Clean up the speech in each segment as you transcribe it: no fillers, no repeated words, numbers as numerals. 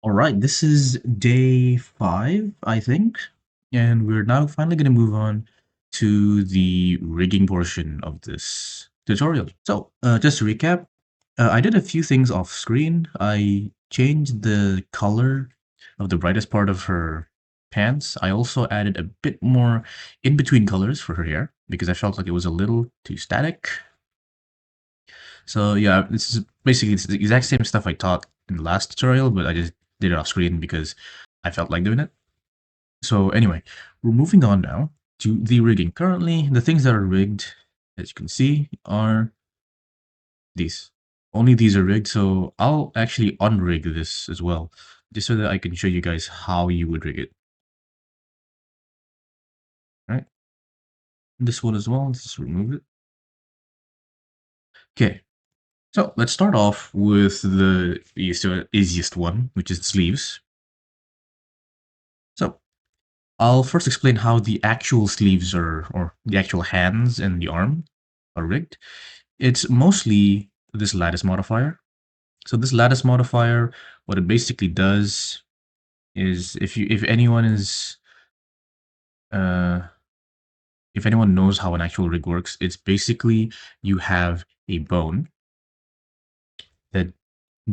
All right, this is day 5, I think, and we're now finally going to move on to the rigging portion of this tutorial. So, just to recap, I did a few things off screen. I changed the color of the brightest part of her pants. I also added a bit more in-between colors for her hair because I felt like it was a little too static. So yeah, this is basically it's the exact same stuff I taught in the last tutorial, but I just did it off screen because I felt like doing it. So anyway, we're moving on now to the rigging. Currently, the things that are rigged, as you can see, are these. Only these are rigged, so I'll actually unrig this as well, just so that I can show you guys how you would rig it. All right, this one as well, let's just remove it. Okay, so let's start off with the easiest one, which is the sleeves. So I'll first explain how the actual sleeves are, or the actual hands and the arm are rigged. It's mostly this lattice modifier. So this lattice modifier, what it basically does is if anyone is if anyone knows how an actual rig works, it's basically you have a bone that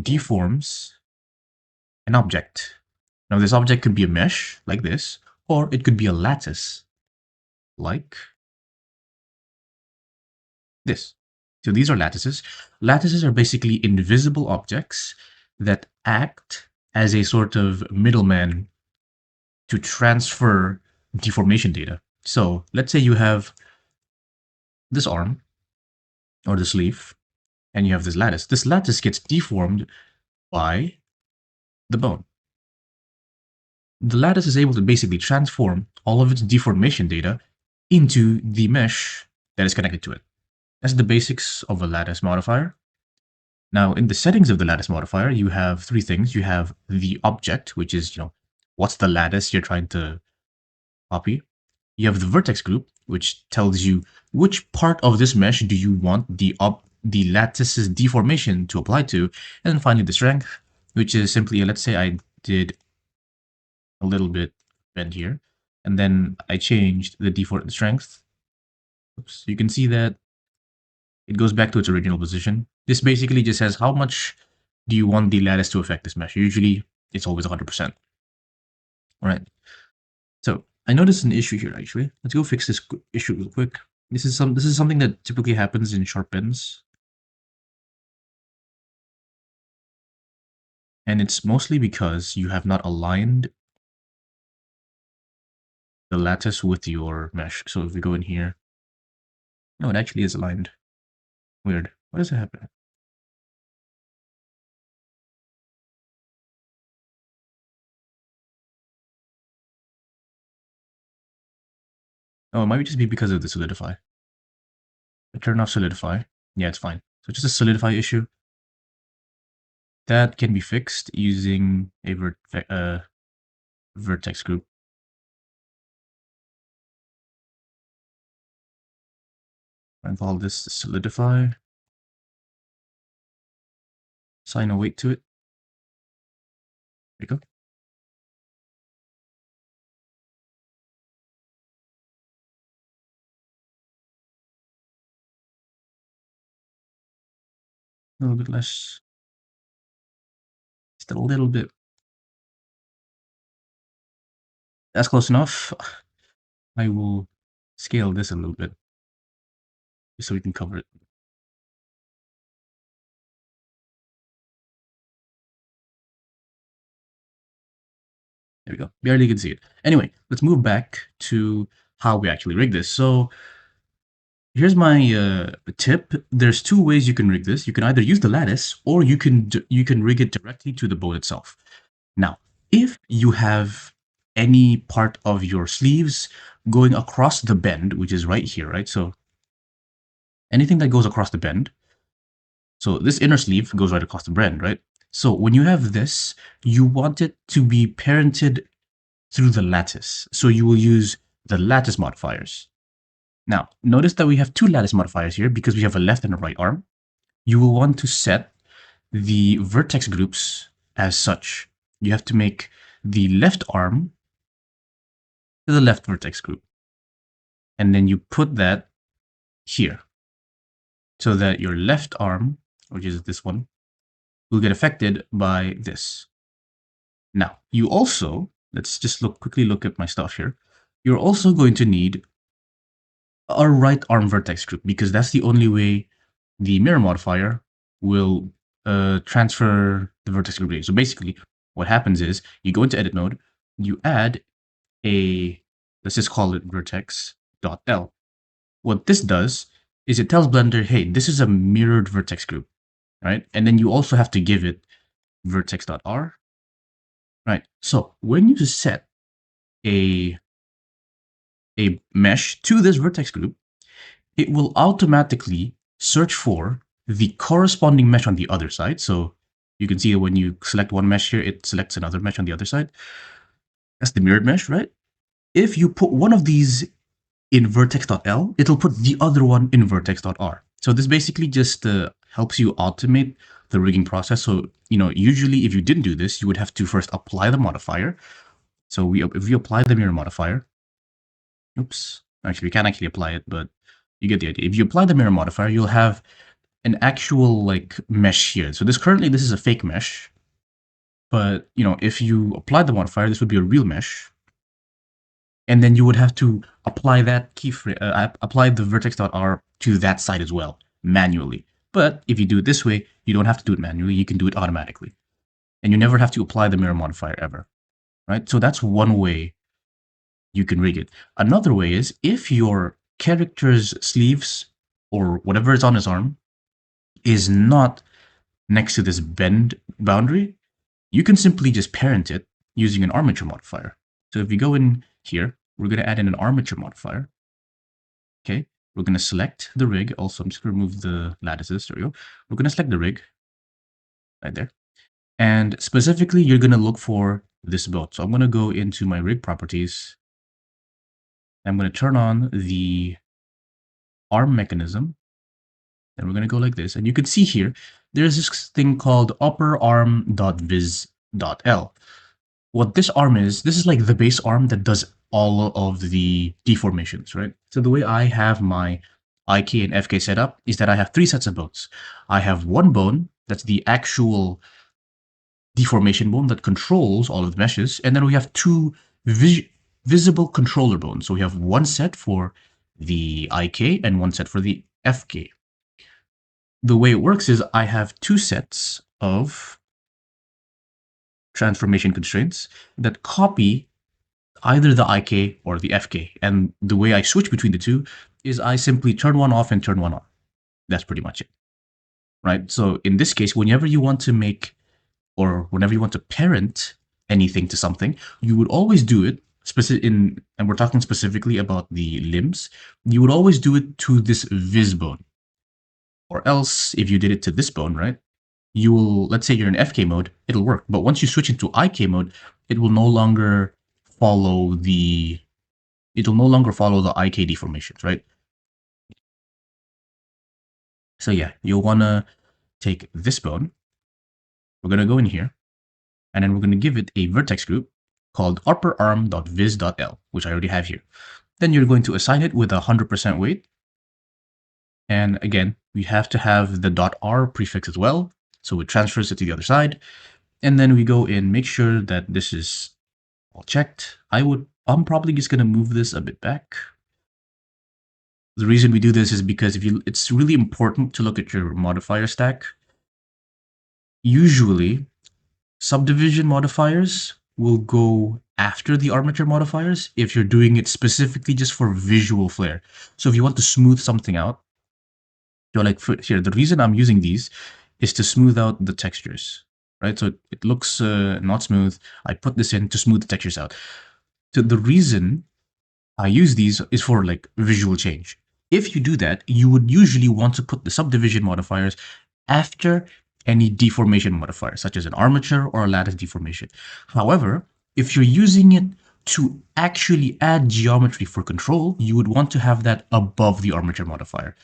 deforms an object. Now this object could be a mesh like this, or it could be a lattice like this. So these are lattices. Lattices are basically invisible objects that act as a sort of middleman to transfer deformation data. So let's say you have this arm or the sleeve, and you have this lattice. This lattice gets deformed by the bone. The lattice is able to basically transform all of its deformation data into the mesh that is connected to it. That's the basics of a lattice modifier. Now, in the settings of the lattice modifier, you have three things. You have the object, which is, what's the lattice you're trying to copy. You have the vertex group, which tells you which part of this mesh do you want the lattice's deformation to apply to. And then finally, the strength, which is simply, let's say I did a little bit bend here, and then I changed the default strength. Oops, you can see that it goes back to its original position. This basically just says how much do you want the lattice to affect this mesh. Usually, it's always 100%. All right. So I noticed an issue here actually. Let's go fix this issue real quick. This is something that typically happens in sharp bends. And it's mostly because you have not aligned the lattice with your mesh. So if we go in here, no, it actually is aligned. Weird. What does it happen? Oh, it might just be because of the solidify. I turn off solidify. Yeah, it's fine. So just a solidify issue. That can be fixed using a vertex group. And call this solidify. Assign a weight to it. There you go. A little bit less. Just a little bit. That's close enough. I will scale this a little bit just so we can cover it. There we go. Barely can see it. Anyway, let's move back to how we actually rig this. So here's my tip. There's two ways you can rig this. You can either use the lattice or you can rig it directly to the bone itself. Now, if you have any part of your sleeves going across the bend, which is right here, right? So anything that goes across the bend, so this inner sleeve goes right across the bend, right? So when you have this, you want it to be parented through the lattice. So you will use the lattice modifiers. Now, notice that we have two lattice modifiers here because we have a left and a right arm. You will want to set the vertex groups as such. you have to make the left arm to the left vertex group. And then you put that here so that your left arm, which is this one, will get affected by this. Now, you also, let's just quickly look at my stuff here. You're also going to need a right arm vertex group because that's the only way the mirror modifier will transfer the vertex group. So basically, what happens is you go into edit mode, you add a, let's just call it vertex.l. What this does is it tells Blender, hey, this is a mirrored vertex group, right? And then you also have to give it vertex.r, right? So when you set a mesh to this vertex group, it will automatically search for the corresponding mesh on the other side. So you can see that when you select one mesh here, it selects another mesh on the other side. That's the mirrored mesh, right? If you put one of these in vertex.l, it'll put the other one in vertex.r. So this basically just helps you automate the rigging process. So, usually if you didn't do this, you would have to first apply the modifier. So if we apply the mirror modifier, oops, actually we can't actually apply it, but you get the idea. If you apply the mirror modifier, you'll have an actual mesh here. So this is a fake mesh, but if you apply the modifier, this would be a real mesh. And then you would have to apply that keyframe, apply the vertex.r to that side as well, manually. But if you do it this way, you don't have to do it manually, you can do it automatically. And you never have to apply the mirror modifier ever, right? So that's one way you can rig it. Another way is if your character's sleeves or whatever is on his arm is not next to this bend boundary, you can simply just parent it using an armature modifier. So if we go in here, we're going to add in an armature modifier. Okay, we're going to select the rig. Also, I'm just going to remove the lattices. There we go. We're going to select the rig right there. And specifically, you're going to look for this bone. So I'm going to go into my rig properties. I'm going to turn on the arm mechanism. And we're going to go like this. And you can see here, there's this thing called upper arm.vis.l. What this arm is, this is like the base arm that does all of the deformations, right? So the way I have my IK and FK set up is that I have 3 sets of bones. I have one bone that's the actual deformation bone that controls all of the meshes, and then we have 2 visible controller bones. So we have one set for the IK and one set for the FK. The way it works is I have 2 sets of transformation constraints that copy either the IK or the FK. And the way I switch between the two is I simply turn one off and turn one on. That's pretty much it, right? So in this case, whenever you want to make, or whenever you want to parent anything to something, you would always do it and we're talking specifically about the limbs, you would always do it to this vis bone. Or else, if you did it to this bone, right, you will, let's say you're in FK mode, it'll work. But once you switch into IK mode, it will no longer follow the IK deformations, right? So yeah, you'll want to take this bone. We're going to go in here, and then we're going to give it a vertex group called upperarm.vis.l, which I already have here. Then you're going to assign it with 100% weight. And again, we have to have the .r prefix as well, so it transfers it to the other side. And then we go in, make sure that this is all checked. I'm probably just going to move this a bit back. The reason we do this is because it's really important to look at your modifier stack. Usually, subdivision modifiers will go after the armature modifiers if you're doing it specifically just for visual flair. So if you want to smooth something out, here, the reason I'm using these is to smooth out the textures, right? So it looks not smooth. I put this in to smooth the textures out. So the reason I use these is for visual change. If you do that, you would usually want to put the subdivision modifiers after any deformation modifier, such as an armature or a lattice deformation. However, if you're using it to actually add geometry for control, you would want to have that above the armature modifier.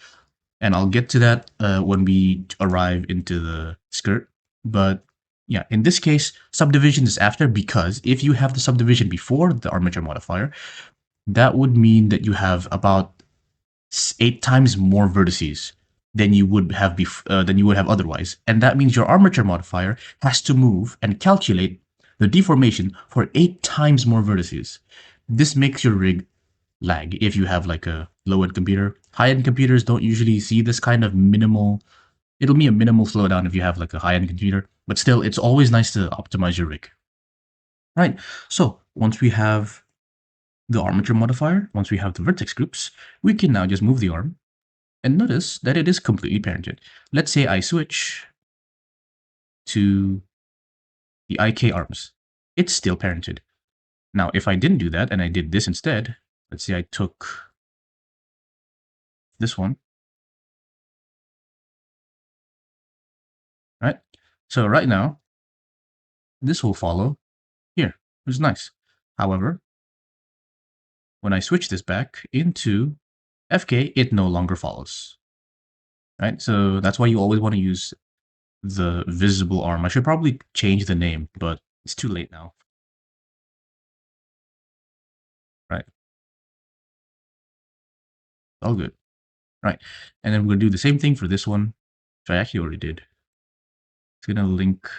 And I'll get to that when we arrive into the skirt. But Yeah, in this case, subdivision is after, because if you have the subdivision before the armature modifier, that would mean that you have about 8 times more vertices than you would have otherwise, and that means your armature modifier has to move and calculate the deformation for 8 times more vertices. This makes your rig lag if you have like a low-end computer. High-end computers don't usually see this kind of minimal. It'll be a minimal slowdown if you have like a high-end computer, but still, it's always nice to optimize your rig. Right. So once we have the armature modifier, once we have the vertex groups, we can now just move the arm and notice that it is completely parented. Let's say I switch to the IK arms. It's still parented. Now, if I didn't do that and I did this instead, let's say I took this one, right? So right now, this will follow here, which is nice. However, when I switch this back into FK, it no longer follows, right? So that's why you always want to use the visible arm. I should probably change the name, but it's too late now. Right. All good. Right. And then we're going to do the same thing for this one, which I actually already did. It's going to link.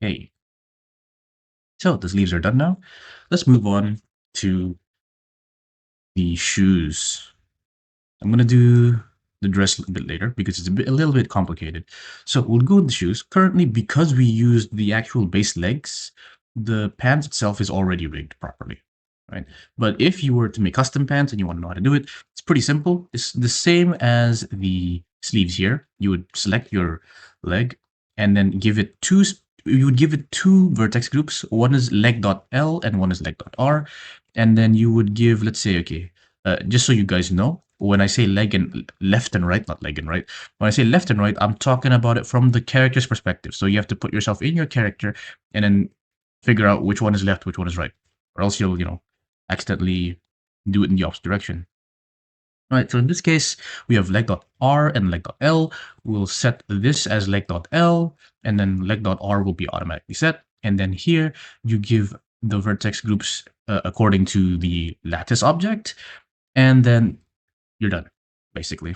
Hey. So the sleeves are done now. Let's move on to the shoes. I'm going to do the dress a bit later because it's a little bit complicated. So we'll go with the shoes. Currently, because we used the actual base legs, the pants itself is already rigged properly, right? But if you were to make custom pants and you want to know how to do it, it's pretty simple. It's the same as the sleeves here. You would select your leg and then give it you would give it two vertex groups. One is leg.l and one is leg.r. And then you would give, let's say, okay, just so you guys know, when I say leg and left and right, not leg and right, when I say left and right, I'm talking about it from the character's perspective. So you have to put yourself in your character and then figure out which one is left, which one is right, or else you'll, accidentally do it in the opposite direction. All right, so in this case, we have leg.r and leg.l. We'll set this as leg.l, and then leg.r will be automatically set. And then here, you give the vertex groups according to the lattice object, and then you're done, basically.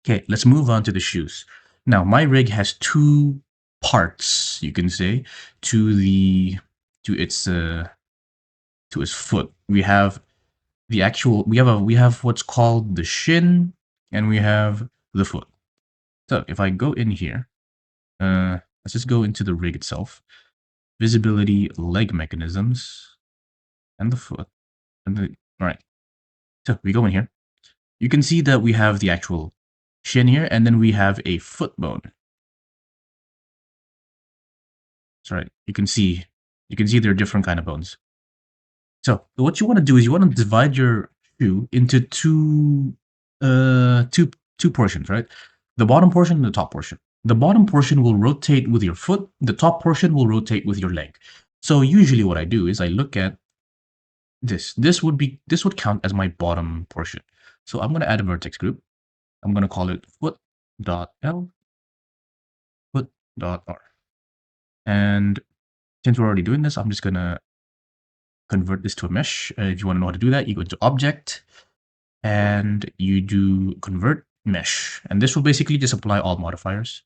Okay, let's move on to the shoes. Now, my rig has two parts, you can say, to the to its foot. We have the actual we have what's called the shin, and we have the foot. So if I go in here, let's just go into the rig itself, visibility, leg mechanisms, and the foot. All right. So we go in here. You can see that we have the actual shin here, and then we have a foot bone. That's right. You can see there are different kind of bones. So what you want to do is you want to divide your shoe into two portions, right? The bottom portion and the top portion. The bottom portion will rotate with your foot. The top portion will rotate with your leg. So usually what I do is I look at this. This would count as my bottom portion. So I'm going to add a vertex group. I'm going to call it foot.l, foot.r. And since we're already doing this, I'm just going to convert this to a mesh. If you want to know how to do that, you go into object and you do convert mesh. And this will basically just apply all modifiers.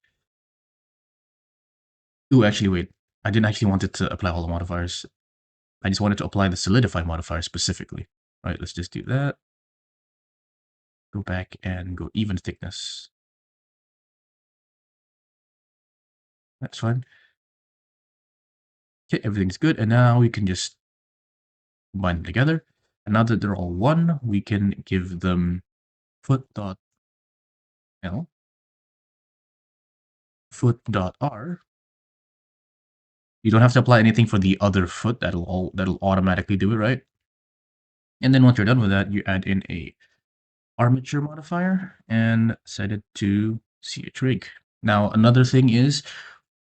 Ooh, actually, wait. I didn't actually want it to apply all the modifiers. I just wanted to apply the solidify modifier specifically. All right, let's just do that. Go back and go even thickness. That's fine. Okay, everything's good. And now we can just combine them together. And now that they're all one, we can give them foot.l, foot.r. You don't have to apply anything for the other foot. That'll automatically do it, right? And then once you're done with that, you add in a armature modifier and set it to chrig. Now, another thing is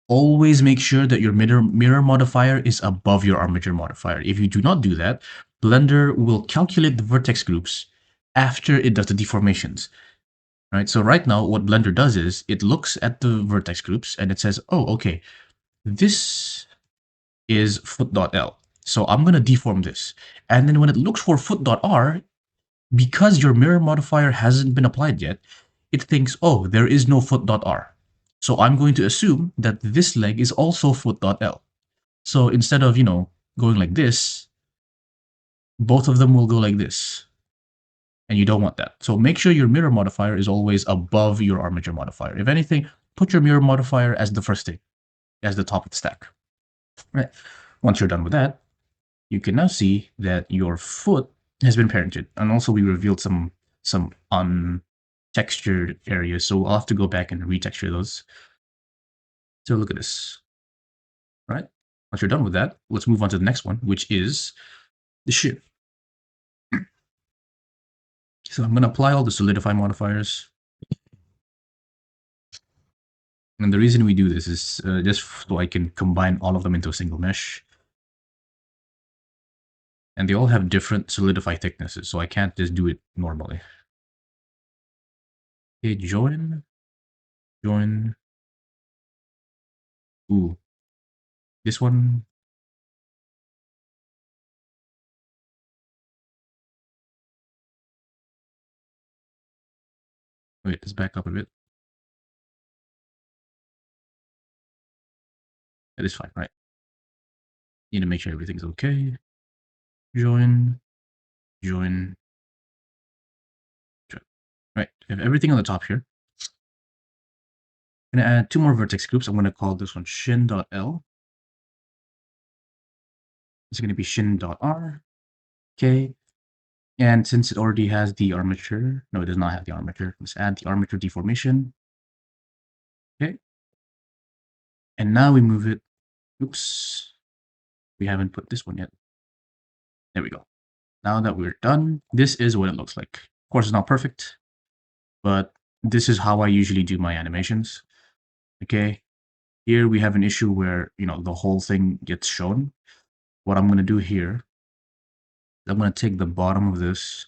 always make sure that your mirror modifier is above your armature modifier. If you do not do that, Blender will calculate the vertex groups after it does the deformations. Right? So right now, what Blender does is it looks at the vertex groups and it says, oh, okay, this is foot.l. So I'm going to deform this. And then when it looks for foot.r, because your mirror modifier hasn't been applied yet, it thinks, oh, there is no foot.r. So I'm going to assume that this leg is also foot.l. So instead of, going like this, both of them will go like this. And you don't want that. So make sure your mirror modifier is always above your armature modifier. If anything, put your mirror modifier as the first thing, as the top of the stack. Right. Once you're done with that, you can now see that your foot has been parented. And also we revealed some untextured areas. So I'll have to go back and retexture those. So look at this. Right. Once you're done with that, let's move on to the next one, which is the Shin. So I'm going to apply all the solidify modifiers. And the reason we do this is just so I can combine all of them into a single mesh. And they all have different solidify thicknesses, so I can't just do it normally. Okay, join. Ooh, this one. Wait, let's back up a bit. That is fine, right? Need to make sure everything's okay. Join. Right, I have everything on the top here. I'm going to add 2 more vertex groups. I'm going to call this one shin.l. It's going to be shin.r. Okay. And since it already has the armature, no, it does not have the armature. Let's add the armature deformation. Okay. And now we move it. Oops. We haven't put this one yet. There we go. Now that we're done, this is what it looks like. Of course, it's not perfect, but this is how I usually do my animations. Okay. Here we have an issue where, the whole thing gets shown. What I'm going to do here, I'm going to take the bottom of this,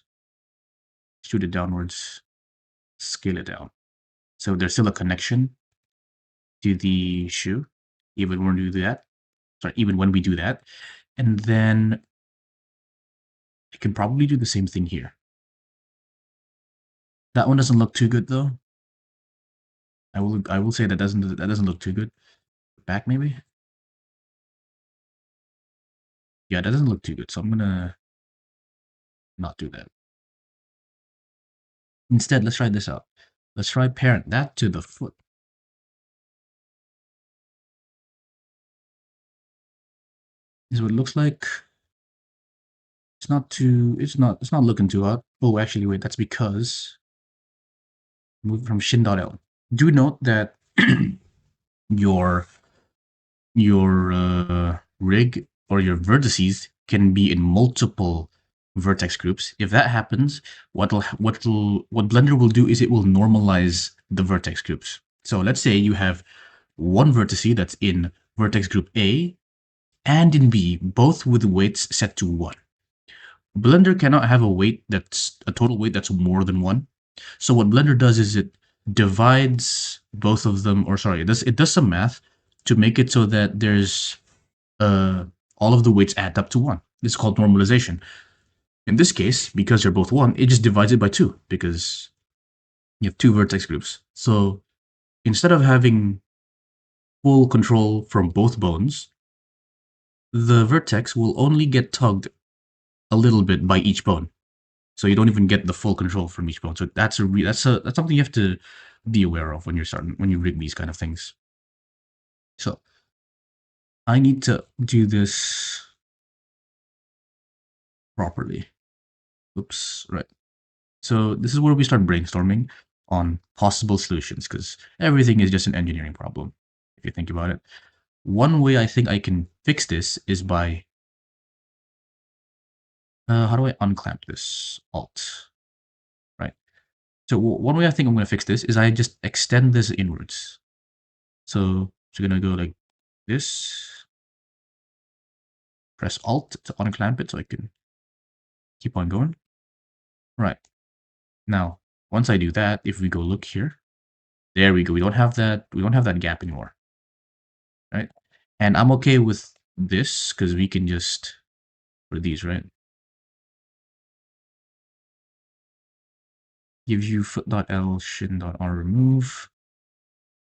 shoot it downwards, scale it down. So there's still a connection to the shoe, even when we do that. Sorry, even when we do that. And then I can probably do the same thing here. That one doesn't look too good though. I will say that doesn't look too good. Back maybe? Yeah, that doesn't look too good. So I'm gonna not do that. Instead, let's try this out. Let's try parent that to the foot. This is what it looks like. It's not looking too hot. Oh, actually, wait, that's because move from shin.l. Do note that your rig or your vertices can be in multiple vertex groups. If that happens, what Blender will do is it will normalize the vertex groups. So let's say you have one vertice that's in vertex group A and in B, both with weights set to 1. Blender cannot have a total weight that's more than 1. So what Blender does is it divides both of them, or sorry, it does some math to make it so that there's all of the weights add up to 1. It's called normalization. In this case, because they're both 1, it just divides it by 2 because you have 2 vertex groups. So instead of having full control from both bones, the vertex will only get tugged a little bit by each bone. So you don't even get the full control from each bone. So that's something you have to be aware of when you rig these kind of things. So I need to do this properly. Oops, right. So this is where we start brainstorming on possible solutions because everything is just an engineering problem if you think about it. One way I think I can fix this is by how do I unclamp this? Alt, right? So one way I think I'm going to fix this is I just extend this inwards. So it's going to go like this. Press Alt to unclamp it so I can Keep on going. Right. Now, once I do that, if we go look here, there we go. We don't have that gap anymore. Right? And I'm okay with this because we can just put these, right? Give you foot.l shin.r remove.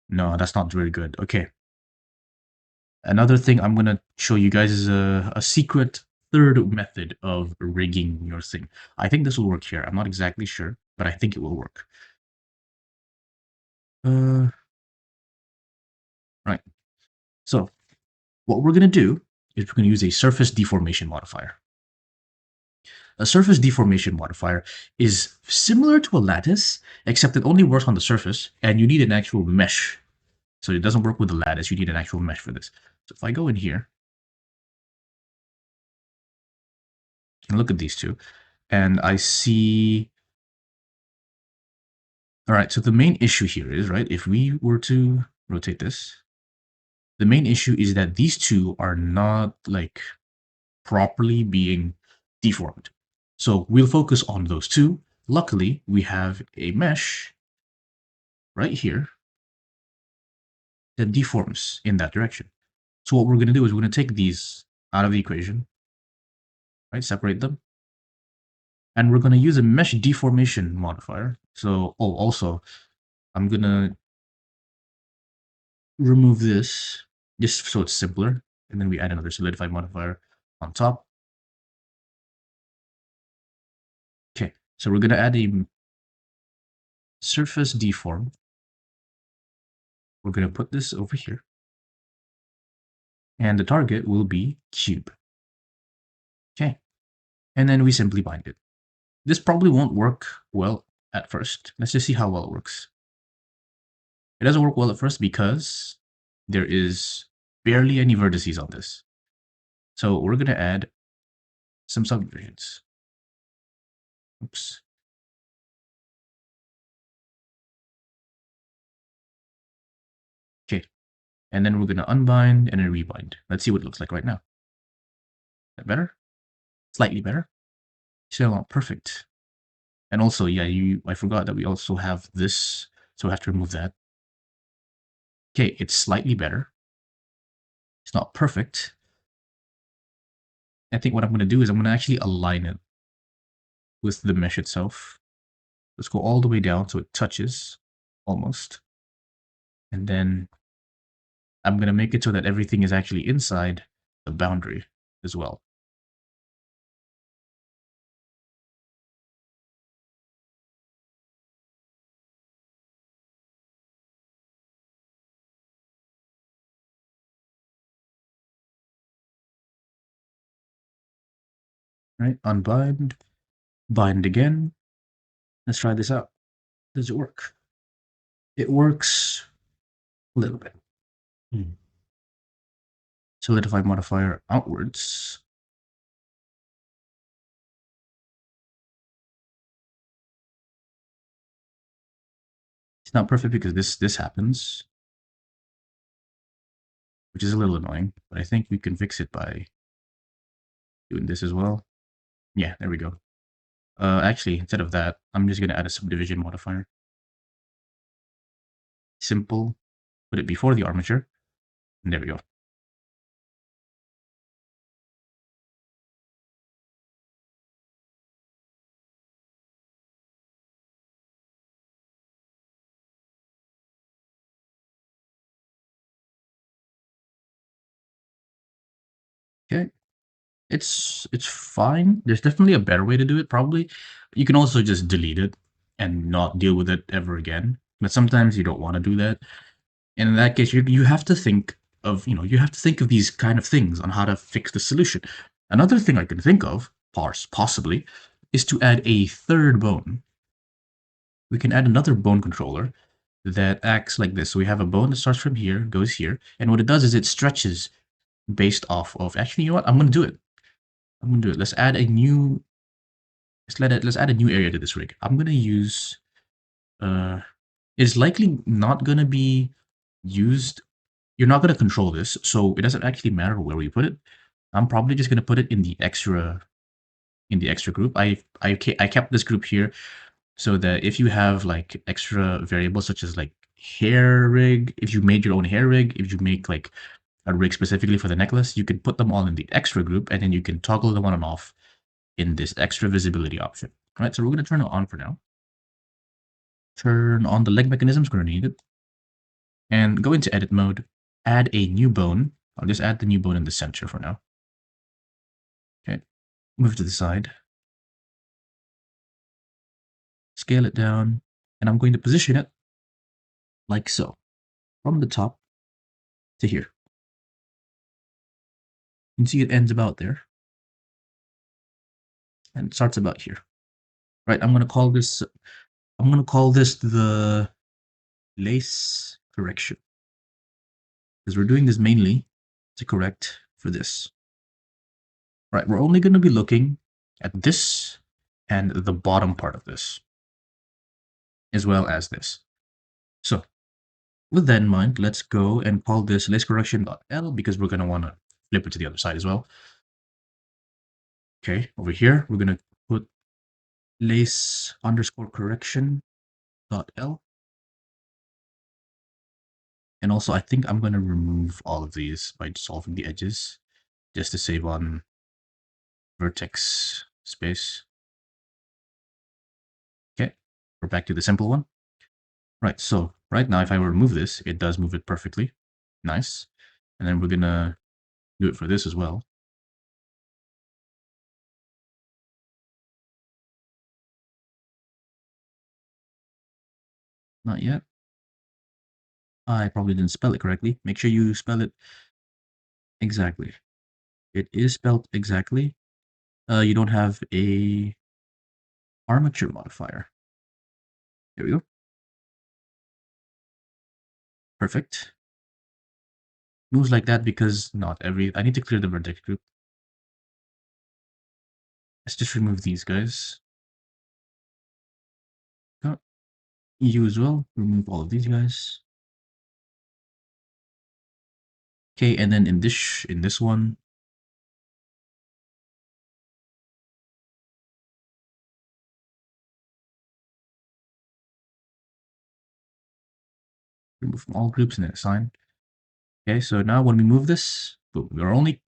No, that's not very good. Okay. Another thing I'm going to show you guys is a secret third method of rigging your thing. I think this will work here. I'm not exactly sure, but I think it will work. Right. So what we're going to do is we're going to use a surface deformation modifier. A surface deformation modifier is similar to a lattice, except it only works on the surface, and you need an actual mesh. So it doesn't work with the lattice, you need an actual mesh for this. So if I go in here, and look at these two, and I see... Alright, so the main issue here is, right, if we were to rotate this, the main issue is that these two are not, like, properly being deformed. So we'll focus on those two. Luckily, we have a mesh right here that deforms in that direction. So what we're going to do is we're going to take these out of the equation, right? Separate them. And we're going to use a mesh deformation modifier. So, oh, also, I'm going to remove this just so it's simpler. And then we add another solidify modifier on top. Okay, so we're going to add a surface deform. We're going to put this over here. And the target will be cube. Okay, and then we simply bind it. This probably won't work well at first. Let's just see how well it works. It doesn't work well at first because there is barely any vertices on this. So we're going to add some subdivisions. Oops. Okay, and then we're going to unbind and then rebind. Let's see what it looks like right now. Is that better? Slightly better. Still not perfect. And also, yeah, I forgot that we also have this, so I have to remove that. Okay, it's slightly better. It's not perfect. I think what I'm going to do is I'm going to actually align it with the mesh itself. Let's go all the way down so it touches almost. And then I'm going to make it so that everything is actually inside the boundary as well. Right, unbind, bind again. Let's try this out. Does it work? It works a little bit. Solidify modifier outwards. It's not perfect because this happens, which is a little annoying, but I think we can fix it by doing this as well. Yeah, there we go. Actually, instead of that, I'm just going to add a subdivision modifier. Simple. Put it before the armature. And there we go. Okay. It's fine. There's definitely a better way to do it, probably. You can also just delete it and not deal with it ever again. But sometimes you don't want to do that. And in that case, you have to think of, you have to think of these kind of things on how to fix the solution. Another thing I can think of, possibly, is to add a third bone. We can add another bone controller that acts like this. So we have a bone that starts from here, goes here, and what it does is it stretches based off of... Actually, you know what? I'm going to do it. Let's add a new... Let's add a new area to this rig. I'm going to use... It's likely not going to be used... You're not going to control this, so it doesn't actually matter where we put it. I'm probably just going to put it in the extra in the extra group. I kept this group here so that if you have like extra variables such as like hair rig, if you made your own hair rig, if you make like a rig specifically for the necklace, you can put them all in the extra group and then you can toggle them on and off in this extra visibility option. All right, so we're going to turn it on for now. Turn on the leg mechanisms, we're going to need it. And go into edit mode, add a new bone. I'll just add the new bone in the center for now. Okay, move to the side. Scale it down, and I'm going to position it like so, from the top to here. You can see it ends about there, and it starts about here. Right, I'm gonna call this the lace correction, because we're doing this mainly to correct for this. Right, we're only gonna be looking at this and the bottom part of this, as well as this. So with that in mind, let's go and call this lace correction.l because we're gonna wanna flip it to the other side as well. Okay, over here, we're gonna put lace underscore correction dot L. And also, I think I'm going to remove all of these by solving the edges just to save on vertex space. Okay, we're back to the simple one. Right, so right now, if I remove this, it does move it perfectly. Nice. And then we're going to do it for this as well. Not yet. I probably didn't spell it correctly. Make sure you spell it exactly. It is spelled exactly. You don't have a armature modifier. There we go. Perfect. Moves like that because not every... I need to clear the vertex group. Let's just remove these guys. Got you as well. Remove all of these guys. Okay, and then in this one, remove from all groups and then assign. Okay, so now when we move this, boom,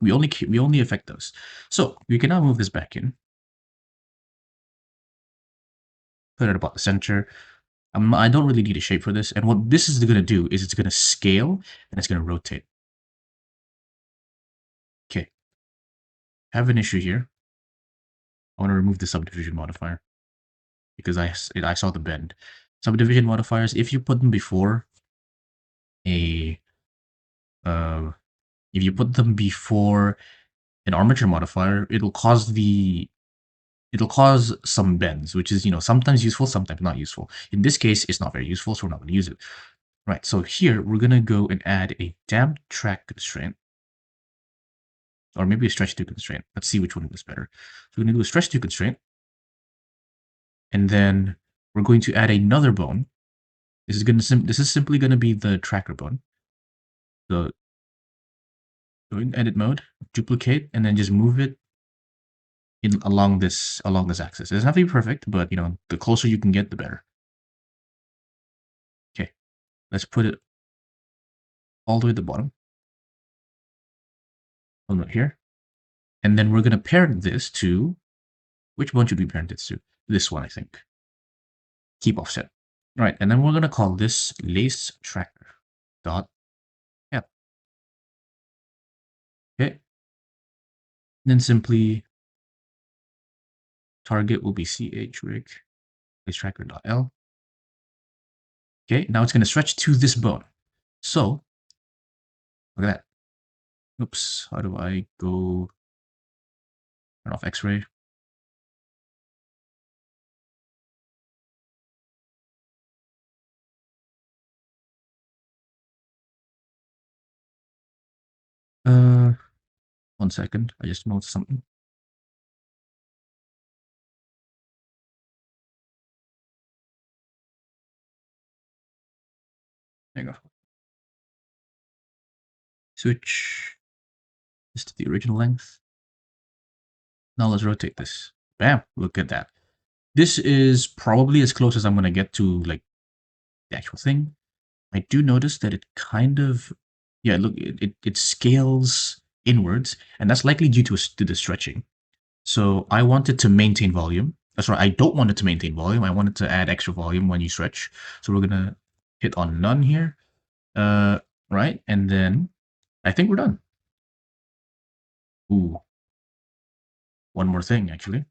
we only affect those. So we can now move this back in. Put it about the center. I don't really need a shape for this. And what this is going to do is it's going to scale and it's going to rotate. Okay. Have an issue here. I want to remove the subdivision modifier because I saw the bend. Subdivision modifiers, if you put them before a if you put them before an armature modifier, it'll cause some bends, which is, sometimes useful, sometimes not useful. In this case, it's not very useful, so we're not going to use it. Right, so here we're going to go and add a damp track constraint, or maybe a stretch to constraint. Let's see which one is better. So we're going to do a stretch to constraint, and then we're going to add another bone. This is simply going to be the tracker bone. So go in edit mode, duplicate, and then just move it along this axis. It doesn't have to be perfect, but the closer you can get, the better. Okay, let's put it all the way at the bottom. Right here. And then we're going to parent this to, which one should we parent this to? This one, I think. Keep offset. All right, and then we're going to call this lace tracker dot L. Okay. Then simply target will be ch rig lace tracker dot L. Okay, now it's going to stretch to this bone. So look at that. Oops, how do I go turn off X-ray? One second. I just noticed something. There you go. Switch this to the original length. Now let's rotate this. Bam, look at that. This is probably as close as I'm going to get to like the actual thing. I do notice that it kind of, yeah, look, it scales inwards, and that's likely due to the stretching. So I want it to maintain volume. Sorry, I don't want it to maintain volume. I want it to add extra volume when you stretch. So we're gonna hit on none here, uh, right? And then I think we're done. Ooh, one more thing actually,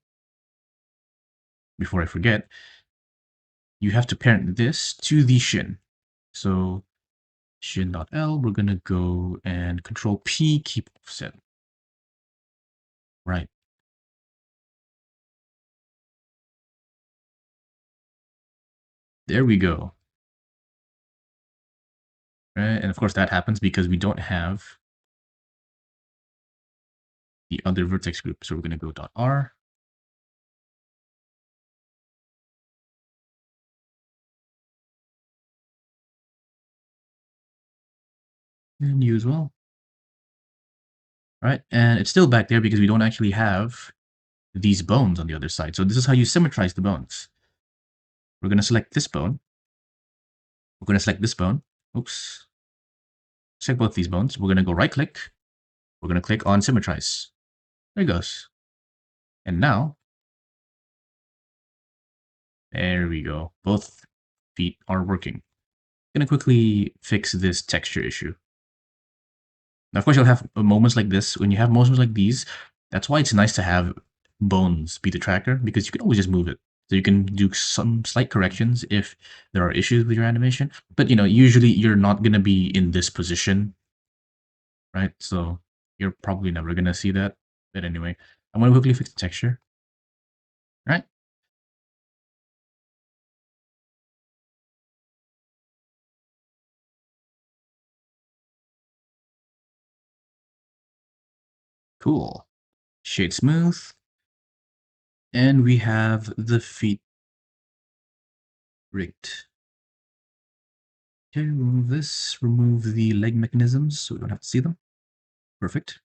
before I forget, you have to parent this to the Shin. So Shin.L, we're gonna go and Control P, keep offset. Right. There we go. Right, and of course that happens because we don't have the other vertex group. So we're gonna go .R. And you as well. Right, and it's still back there because we don't actually have these bones on the other side. So this is how you symmetrize the bones. We're gonna select this bone. We're gonna select this bone. Oops. Select both these bones. We're gonna go right click. We're gonna click on symmetrize. There it goes. And now, there we go. Both feet are working. I'm gonna quickly fix this texture issue. Now, of course, you'll have moments like this. When you have moments like these, that's why it's nice to have bones be the tracker, because you can always just move it. So you can do some slight corrections if there are issues with your animation. But, you know, usually you're not going to be in this position, right? So you're probably never going to see that. But anyway, I'm going to quickly fix the texture. All right. Cool. Shade smooth. And we have the feet rigged. Okay, remove this. Remove the leg mechanisms so we don't have to see them. Perfect.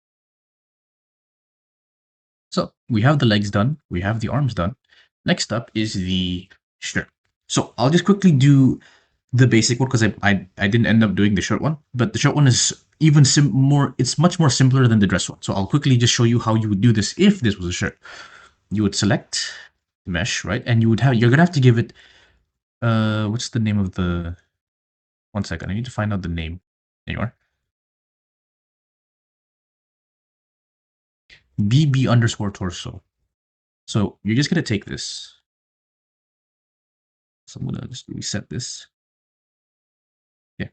So we have the legs done. We have the arms done. Next up is the shirt. So I'll just quickly do the basic one because I didn't end up doing the shirt one, but the shirt one is even more. It's much more simpler than the dress one. So I'll quickly just show you how you would do this if this was a shirt. You would select the mesh, right, and you're gonna have to give it what's the name of the, one second, I need to find out the name. There you are. BB underscore torso. So you're just gonna take this. So I'm gonna just reset this. Yeah.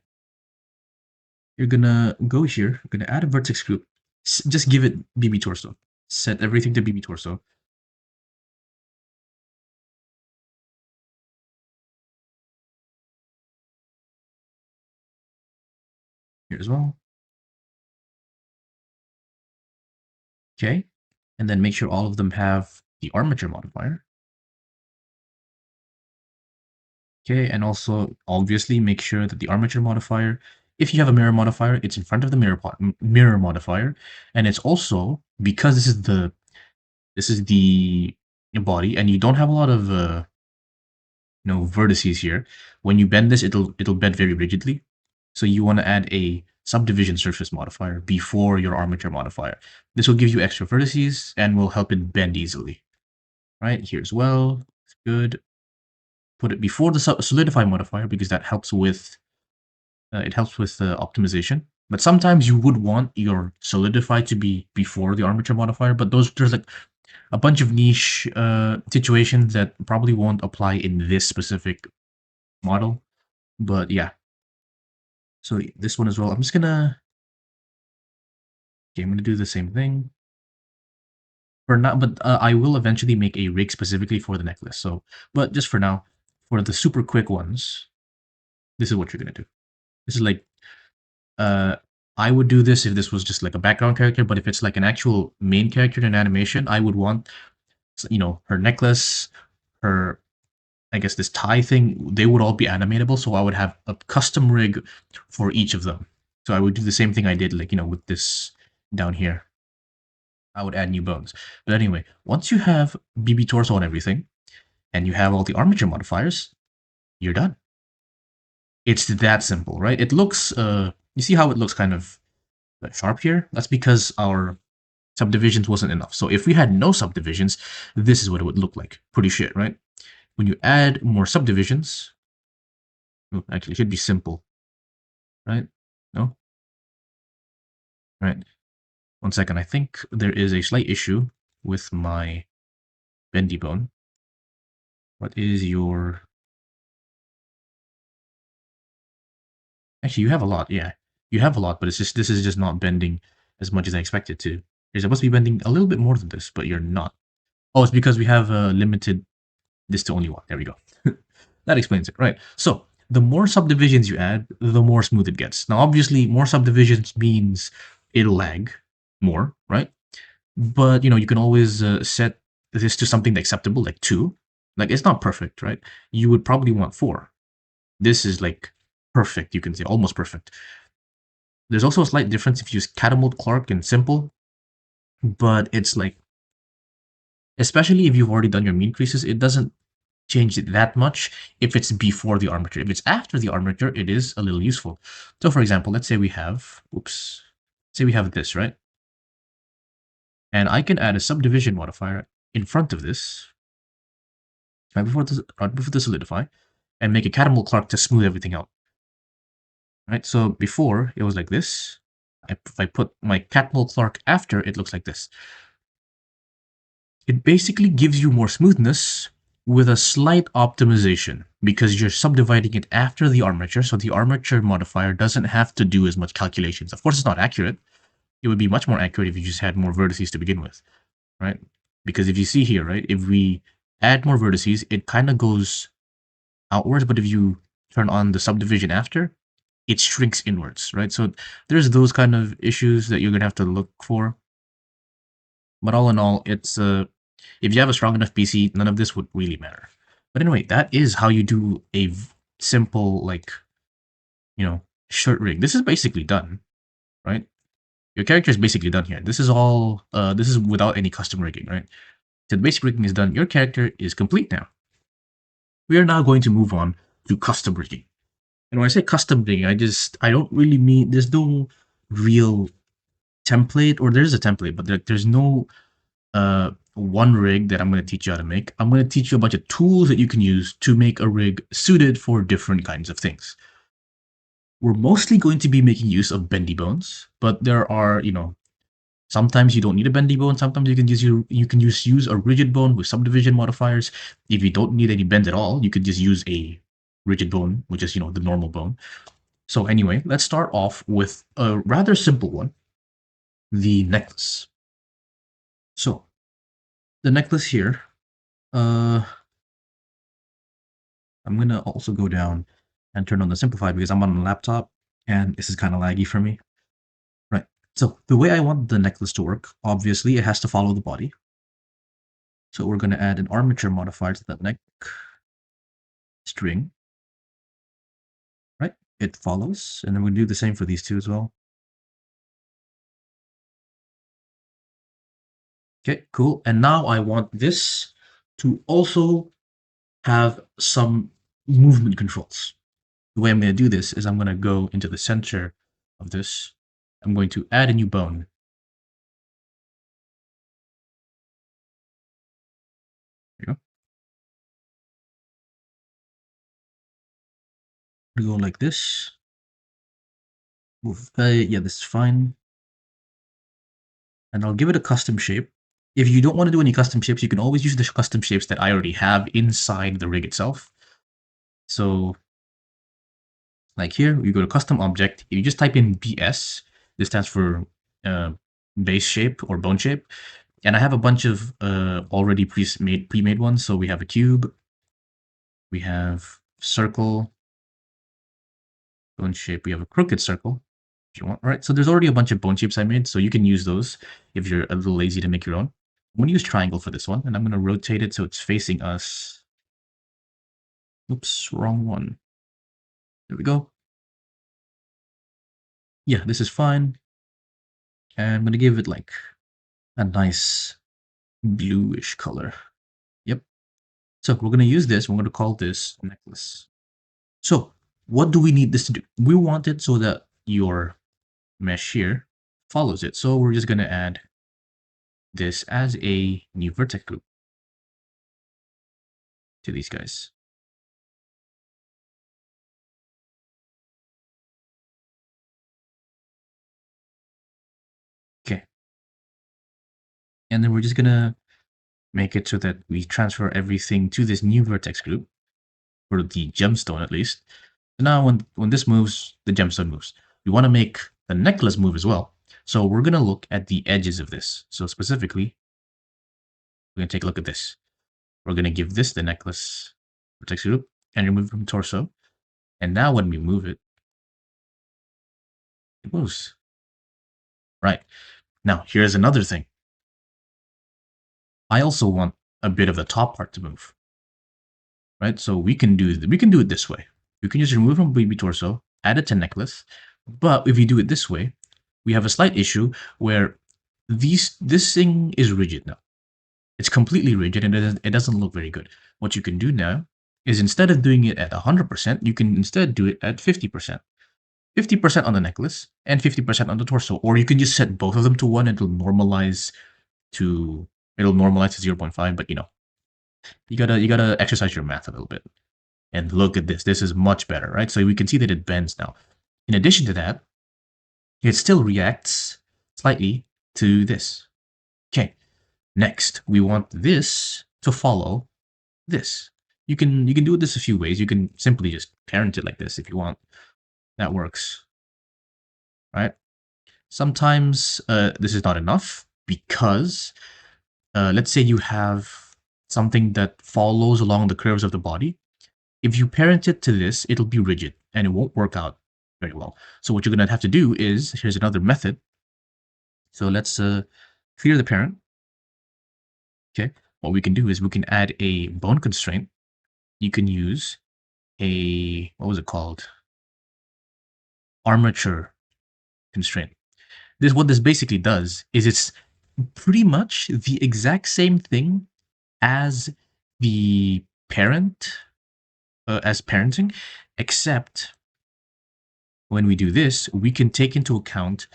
You're gonna go here. You're gonna add a vertex group. Just give it BB torso. Set everything to BB torso. Here as well. Okay. And then make sure all of them have the armature modifier. Okay, and also obviously make sure that the armature modifier, if you have a mirror modifier, it's in front of the mirror modifier, and it's also, because this is the body, and you don't have a lot of vertices here. When you bend this, it'll bend very rigidly. So you want to add a subdivision surface modifier before your armature modifier. This will give you extra vertices and will help it bend easily. Right here as well. It's good. Put it before the solidify modifier because that helps with optimization. But sometimes you would want your solidify to be before the armature modifier, but there's like a bunch of niche situations that probably won't apply in this specific model. But yeah, so this one as well. I'm gonna do the same thing for now, but I will eventually make a rig specifically for the necklace. So, but just for now, for the super quick ones, this is what you're gonna do. This is like uh I would do this if this was just like a background character, but if it's like an actual main character in animation, I would want, her necklace, her, I guess this tie thing, they would all be animatable. So I would have a custom rig for each of them. So I would do the same thing I did, like, with this down here. I would add new bones. But anyway, once you have BB torso and everything, and you have all the armature modifiers, you're done. It's that simple, right? It looks, you see how it looks kind of sharp here? That's because our subdivisions wasn't enough. So if we had no subdivisions, this is what it would look like. Pretty shit, right? When you add more subdivisions, actually, it should be simple, right? No? Right. 1 second. I think there is a slight issue with my bendy bone. What is your... Actually, you have a lot, yeah. You have a lot, but it's just this is just not bending as much as I expected to. You're supposed to be bending a little bit more than this, but you're not. Oh, it's because we have limited this to only one. There we go. That explains it, right? So the more subdivisions you add, the more smooth it gets. Now, obviously, more subdivisions means it'll lag more, right? But you know, you can always set this to something acceptable, like 2. Like it's not perfect, right? You would probably want 4. This is like perfect, you can say, almost perfect. There's also a slight difference if you use Catamode Clark and Simple, but it's like, especially if you've already done your mean creases, it doesn't change it that much if it's before the armature. If it's after the armature, it is a little useful. So for example, let's say we have, say we have this, right? And I can add a subdivision modifier in front of this, right before the solidify, and make a Catamode Clark to smooth everything out. Right, so before it was like this. If I put my Catamode Clark after, it looks like this. It basically gives you more smoothness with a slight optimization because you're subdividing it after the armature, so the armature modifier doesn't have to do as much calculations. Of course, it's not accurate. It would be much more accurate if you just had more vertices to begin with, right? Because if you see here, right, if we add more vertices, it kind of goes outwards, but if you turn on the subdivision after, it shrinks inwards, right? So there's those kind of issues that you're gonna have to look for. But all in all, it's if you have a strong enough PC, none of this would really matter. But anyway, that is how you do a simple, like, you know, shirt rig. This is basically done, right? Your character is basically done here. This is all, this is without any custom rigging, right? So the basic rigging is done. Your character is complete now. We are now going to move on to custom rigging. And when I say custom rigging, I don't really mean, there's no real template, or there's a template, but there's no one rig that I'm going to teach you how to make. I'm going to teach you a bunch of tools that you can use to make a rig suited for different kinds of things. We're mostly going to be making use of bendy bones, but there are, you know, sometimes you don't need a bendy bone. Sometimes you can use a rigid bone with subdivision modifiers. If you don't need any bend at all, you could just use a rigid bone, which is, you know, the normal bone. So anyway, let's start off with a rather simple one, the necklace. So the necklace here, I'm gonna also go down and turn on the simplify because I'm on a laptop and this is kind of laggy for me. Right. So the way I want the necklace to work, obviously it has to follow the body. So we're gonna add an armature modifier to that neck string. Right. It follows, and then we do the same for these two as well. Okay, cool. And now I want this to also have some movement controls. The way I'm going to do this is I'm going to go into the center of this. I'm going to add a new bone. There you go. Go like this. Move. Yeah, this is fine. And I'll give it a custom shape. If you don't want to do any custom shapes, you can always use the custom shapes that I already have inside the rig itself. So, like here, you go to custom object. You just type in BS. This stands for base shape or bone shape. And I have a bunch of already pre-made ones. So we have a cube, we have circle, bone shape, we have a crooked circle, if you want. All right, so there's already a bunch of bone shapes I made, so you can use those if you're a little lazy to make your own. I'm going to use triangle for this one, and I'm going to rotate it so it's facing us. Oops, wrong one. There we go. Yeah, this is fine. And I'm going to give it like a nice bluish color. Yep. So we're going to use this. We're going to call this necklace. So what do we need this to do? We want it so that your mesh here follows it. So we're just going to add this as a new vertex group to these guys. Okay. And then we're just going to make it so that we transfer everything to this new vertex group, or the gemstone at least. So now when this moves, the gemstone moves. We want to make the necklace move as well. So we're going to look at the edges of this. So specifically, we're going to take a look at this. We're going to give this the necklace vertex group and remove it from torso. And now when we move it, it moves. Right. Now, here's another thing. I also want a bit of the top part to move. Right? So we can do it this way. We can just remove from baby torso, add it to necklace. But if you do it this way, we have a slight issue where this thing is rigid now. It's completely rigid and it doesn't look very good. What you can do now is instead of doing it at 100%, you can instead do it at 50%. 50% on the necklace and 50% on the torso. Or you can just set both of them to 1 and it'll normalize to 0.5, but you gotta exercise your math a little bit. And look at this. This is much better, right? So we can see that it bends now. In addition to that, it still reacts slightly to this. Okay. Next, we want this to follow this. You can do this a few ways. You can simply just parent it like this if you want. That works, right? Sometimes this is not enough because let's say you have something that follows along the curves of the body. If you parent it to this, it'll be rigid and it won't work out very well. So what you're going to have to do is, here's another method. So let's clear the parent. Okay. What we can do is we can add a bone constraint. You can use a, what was it called? Armature constraint. What this basically does is it's pretty much the exact same thing as the parent, as parenting, except when we do this, we can take into account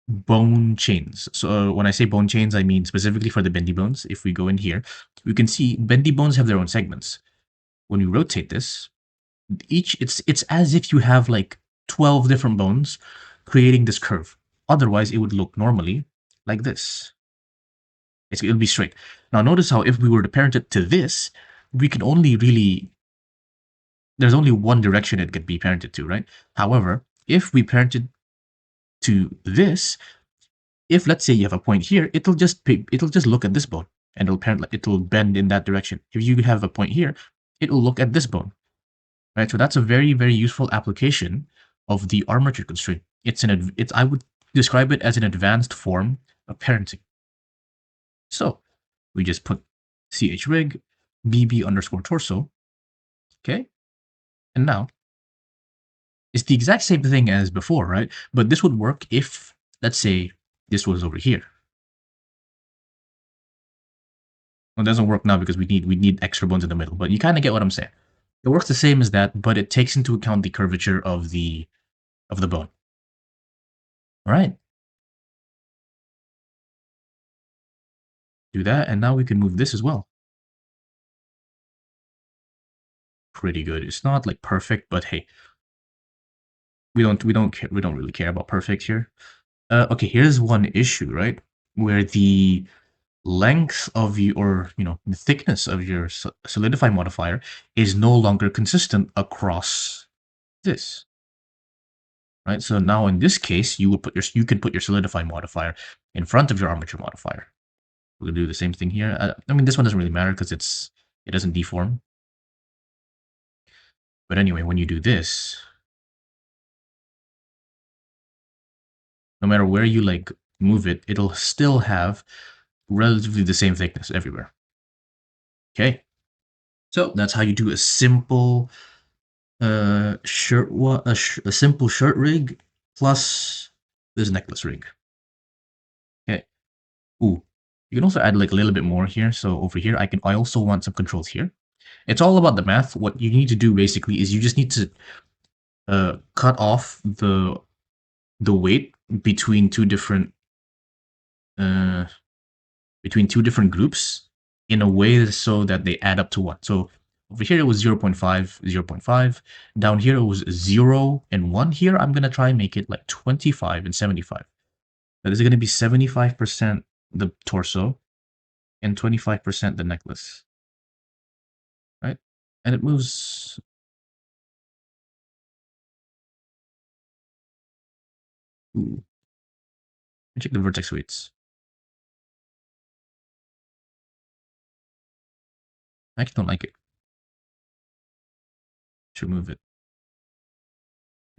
bone chains. So when I say bone chains, I mean specifically for the bendy bones. If we go in here, we can see bendy bones have their own segments. When we rotate this, it's as if you have like 12 different bones creating this curve. Otherwise, it would look normally like this. It'll be straight. Now notice how if we were to parent it to this, we can only really, there's only one direction it could be parented to, right? However, if we parent it to this, if let's say you have a point here, it'll just look at this bone and it'll bend in that direction. If you have a point here, it'll look at this bone, right? So that's a very, very useful application of the armature constraint. I would describe it as an advanced form of parenting. So we just put chrig bb underscore torso, okay? And now it's the exact same thing as before, right? But this would work if, let's say, this was over here. Well, it doesn't work now because we need extra bones in the middle, but you kind of get what I'm saying. It works the same as that, but it takes into account the curvature of the bone. All right. Do that, and now we can move this as well. Pretty good. It's not like perfect, but hey, we don't really care about perfect here. Okay, here's one issue, right? Where the length of the thickness of your solidify modifier is no longer consistent across this. Right? So now in this case, you can put your solidify modifier in front of your armature modifier. We're gonna do the same thing here. I mean, this one doesn't really matter because it doesn't deform. But anyway, when you do this, no matter where you like move it, it'll still have relatively the same thickness everywhere. Okay, so that's how you do a simple a simple shirt rig plus this necklace rig. Okay, Ooh, you can also add like a little bit more here. So over here, I also want some controls here. It's all about the math. What you need to do basically is you just need to cut off the weight uh, between two different groups in a way so that they add up to 1. So over here it was 0 0.5, 0 0.5. Down here it was 0 and 1. Here I'm going to try and make it like 25 and 75. That is going to be 75% the torso and 25% the necklace, right? And it moves. Ooh, let me check the vertex weights. I actually don't like it. Should move it.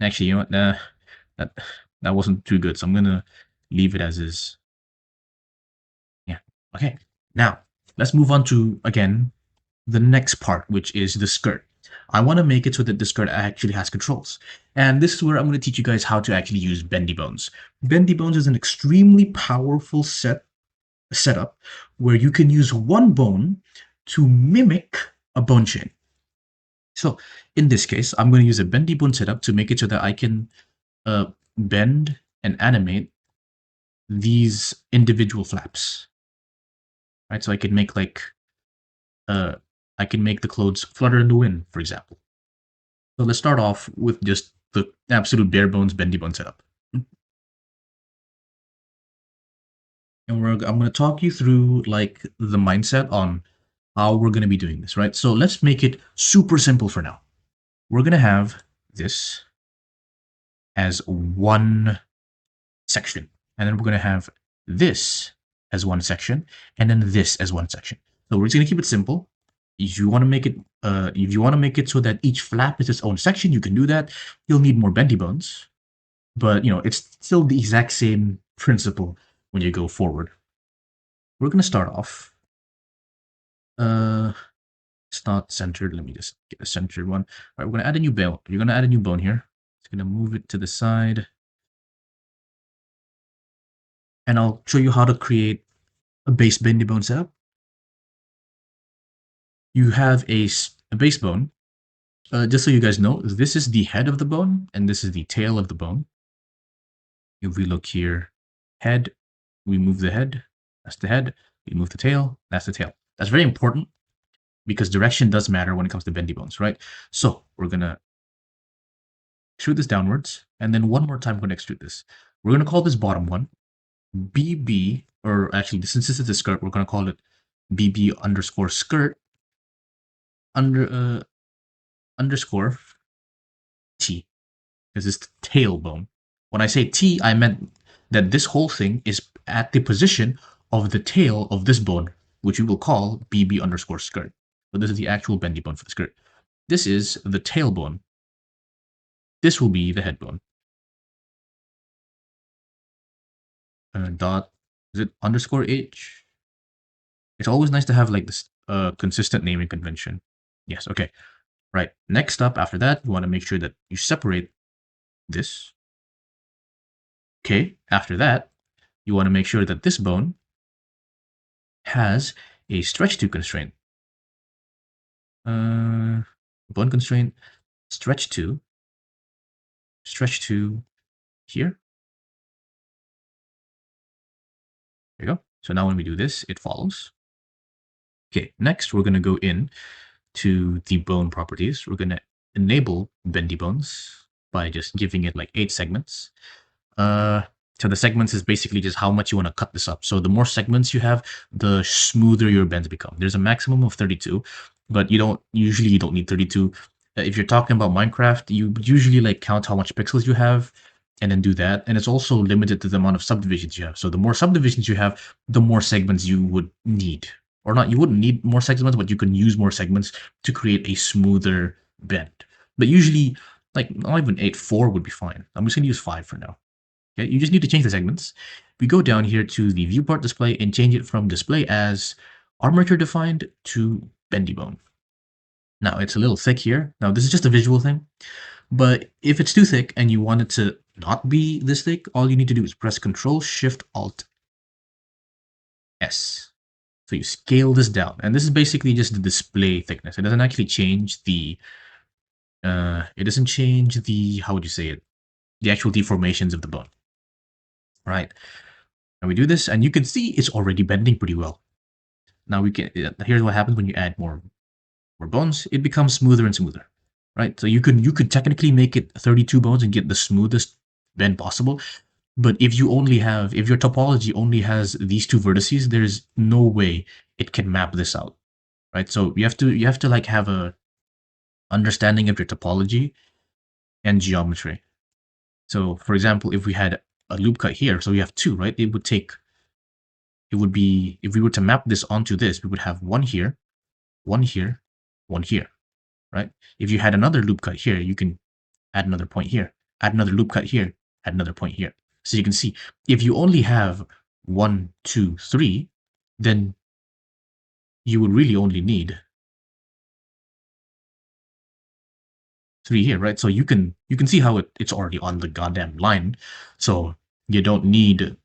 Actually, you know what? Nah, that that wasn't too good. So I'm gonna leave it as is. Yeah. Okay. Now let's move on to again the next part, which is the skirt. I want to make it so that the skirt actually has controls. And this is where I'm going to teach you guys how to actually use bendy bones. Bendy bones is an extremely powerful setup where you can use one bone to mimic a bone chain. So in this case, I'm going to use a bendy bone setup to make it so that I can bend and animate these individual flaps. Right? So I can make like uh, I can make the clothes flutter in the wind, for example. So let's start off with just the absolute bare bones bendy bone setup. And I'm going to talk you through like the mindset on how we're going to be doing this, right? So let's make it super simple for now. We're going to have this as one section, and then we're going to have this as one section, and then this as one section. So we're just going to keep it simple. If you want to make it so that each flap is its own section, you can do that. You'll need more bendy bones, but you know it's still the exact same principle when you go forward. We're going to start off. It's not centered. Let me just get a centered one. All right, we're going to add a new bone. You're going to add a new bone here. It's going to move it to the side, and I'll show you how to create a base bendy bone setup. You have a base bone. Just so you guys know, this is the head of the bone, and this is the tail of the bone. If we look here, head, we move the head, that's the head. We move the tail, that's the tail. That's very important because direction does matter when it comes to bendy bones, right? So we're gonna extrude this downwards, and then one more time we're gonna extrude this. We're gonna call this bottom one BB, or actually since this is the skirt, we're gonna call it BB underscore skirt underscore T, because it's the tailbone. When I say T, I meant that this whole thing is at the position of the tail of this bone, which we will call BB underscore skirt. So this is the actual bendy bone for the skirt. This is the tailbone. This will be the head bone. Dot, is it underscore H? It's always nice to have like this consistent naming convention. Yes, okay. Right. Next up, after that, you want to make sure that you separate this. Okay. After that, you want to make sure that this bone has a stretch to constraint. Bone constraint, stretch to here. There you go. So now when we do this, it follows. Okay, next we're going to go in to the bone properties. We're going to enable bendy bones by just giving it like 8 segments. So the segments is basically just how much you want to cut this up. So the more segments you have, the smoother your bends become. There's a maximum of 32, but you don't need 32. If you're talking about Minecraft, you usually like count how much pixels you have and then do that. And it's also limited to the amount of subdivisions you have. So the more subdivisions you have, the more segments you would need. Or not, you wouldn't need more segments, but you can use more segments to create a smoother bend. But usually, like not even 8, 4 would be fine. I'm just gonna use 5 for now. Okay, you just need to change the segments. We go down here to the viewport display and change it from display as armature defined to bendy bone. Now it's a little thick here. Now this is just a visual thing, but if it's too thick and you want it to not be this thick, all you need to do is press Control Shift Alt S. So you scale this down, and this is basically just the display thickness. It doesn't actually change the, how would you say it? The actual deformations of the bone, right? And we do this, and you can see it's already bending pretty well. Now here's what happens when you add more bones. It becomes smoother and smoother, right? So you could technically make it 32 bones and get the smoothest bend possible. But if your topology only has these two vertices, there's no way it can map this out, right? So you have to like have a understanding of your topology and geometry. So for example, if we had a loop cut here, so we have two, right? It would be, if we were to map this onto this, we would have one here, one here, one here, right? If you had another loop cut here, you can add another point here, add another loop cut here, add another point here. So you can see, if you only have 1, 2, 3, then you would really only need 3 here, right? So you can see how it's already on the goddamn line. So you don't need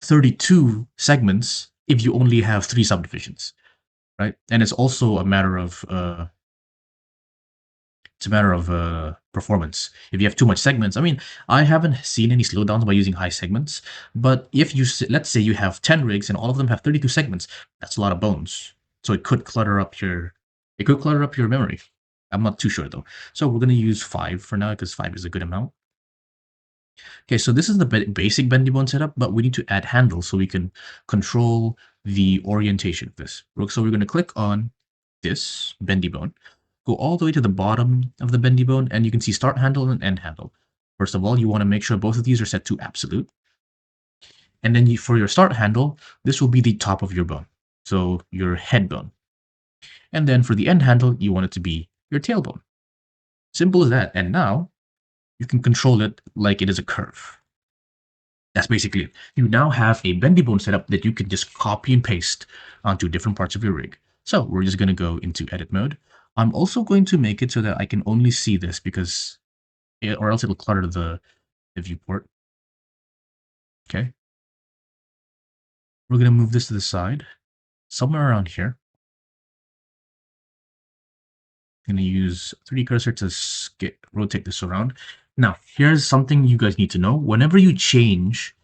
32 segments if you only have 3 subdivisions, right? And it's also a matter of performance. If you have too much segments, I mean, I haven't seen any slowdowns by using high segments, but if let's say you have 10 rigs and all of them have 32 segments, that's a lot of bones. So it could clutter up your memory. I'm not too sure though. So we're going to use 5 for now because 5 is a good amount. Okay, so this is the basic bendy bone setup, but we need to add handles so we can control the orientation of this. So we're going to click on this bendy bone, go all the way to the bottom of the bendy bone, and you can see start handle and end handle. First of all, you want to make sure both of these are set to absolute. And then for your start handle, this will be the top of your bone, so your head bone. And then for the end handle, you want it to be your tailbone. Simple as that. And now you can control it like it is a curve. That's basically it. You now have a bendy bone setup that you can just copy and paste onto different parts of your rig. So we're just going to go into edit mode. I'm also going to make it so that I can only see this or else it'll clutter the viewport. Okay. We're going to move this to the side, somewhere around here. I'm going to use 3D cursor to rotate this around. Now, here's something you guys need to know. Whenever you change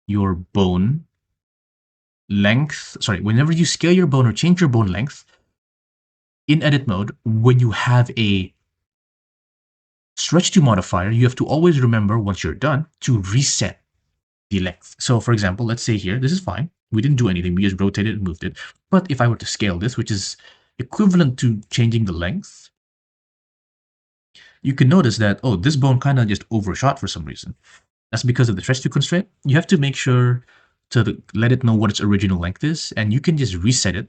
your bone length, whenever you scale your bone or change your bone length, in edit mode, when you have a stretch to modifier, you have to always remember once you're done to reset the length. So for example, let's say here, this is fine. We didn't do anything. We just rotated and moved it. But if I were to scale this, which is equivalent to changing the length, you can notice that, oh, this bone kind of just overshot for some reason. That's because of the stretch to constraint. You have to make sure to let it know what its original length is, and you can just reset it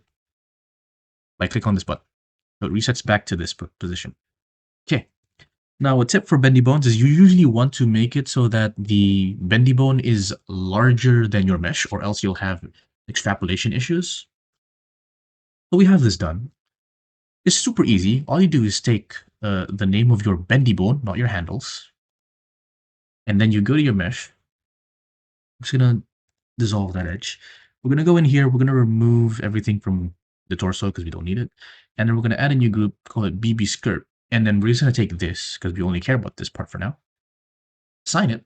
by clicking on this button. So it resets back to this position. Okay. Now, a tip for bendy bones is you usually want to make it so that the bendy bone is larger than your mesh, or else you'll have extrapolation issues. So we have this done. It's super easy. All you do is take the name of your bendy bone, not your handles, and then you go to your mesh. I'm just going to dissolve that edge. We're going to go in here. We're going to remove everything from the torso because we don't need it. And then we're going to add a new group, call it BB skirt. And then we're just going to take this because we only care about this part for now. Assign it.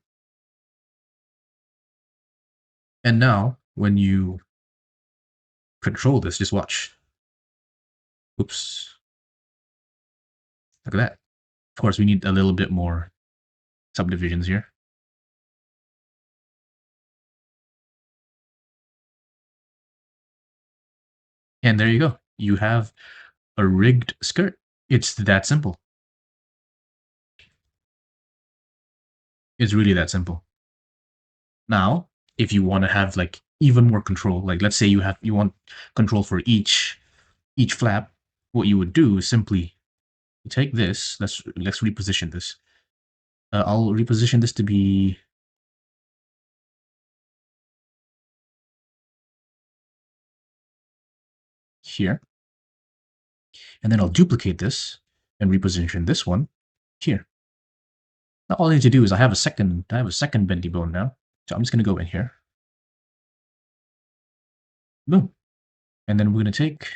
And now when you control this, just watch. Oops. Look at that. Of course, we need a little bit more subdivisions here. And there you go. You have a rigged skirt. It's that simple. It's really that simple. Now, if you want to have like even more control, like let's say you want control for each flap, what you would do is simply take this. Let's reposition this. I'll reposition this to be here, and then I'll duplicate this and reposition this one here. Now all I need to do is I have a second bendy bone now, so I'm just going to go in here, Boom. And then we're going to take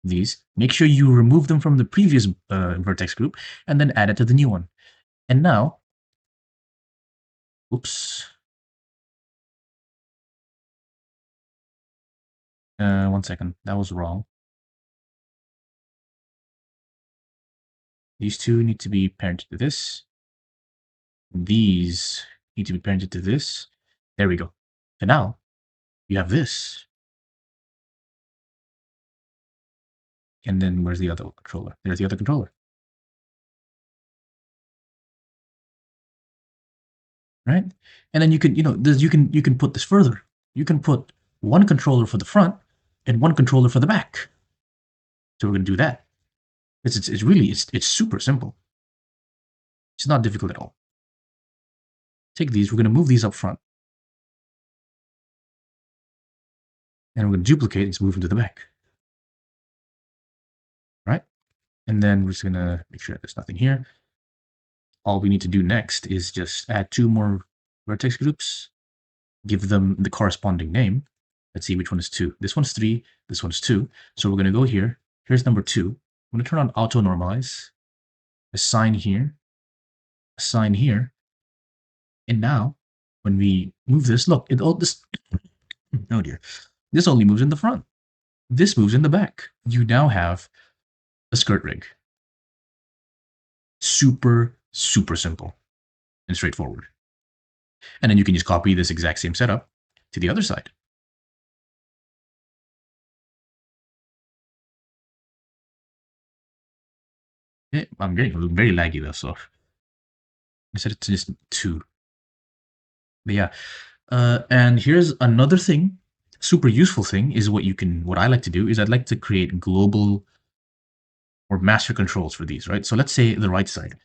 these, make sure you remove them from the previous vertex group, and then add it to the new one. And now, oops, one second, that was wrong. These two need to be parented to this. These need to be parented to this. There we go. So now you have this. And then where's the other controller? There's the other controller. Right? And then you can, you can put this further. You can put one controller for the front and one controller for the back. So we're going to do that. It's really, it's super simple. It's not difficult at all. Take these, we're going to move these up front. And we're going to duplicate and move them to the back. Right? And then we're just going to make sure there's nothing here. All we need to do next is just add two more vertex groups, give them the corresponding name. Let's see which one is 2. This one's 3, this one's 2. So we're going to go here. Here's number 2. I'm going to turn on auto normalize, assign here, assign here. And now when we move this, look, oh dear, this only moves in the front. This moves in the back. You now have a skirt rig. Super, super simple and straightforward. And then you can just copy this exact same setup to the other side. I'm getting very laggy though, so I said it's just 2. But yeah, and here's another thing, super useful thing is what I like to do is I'd like to create global or master controls for these, right? So let's say the right side.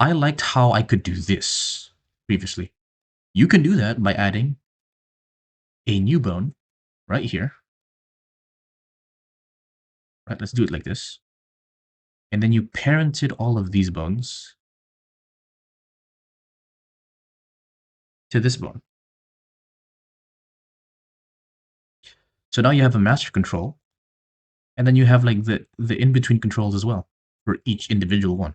I liked how I could do this previously. You can do that by adding a new bone right here. Right, let's do it like this. And then you parented all of these bones to this bone. So now you have a master control, and then you have like the in-between controls as well for each individual one.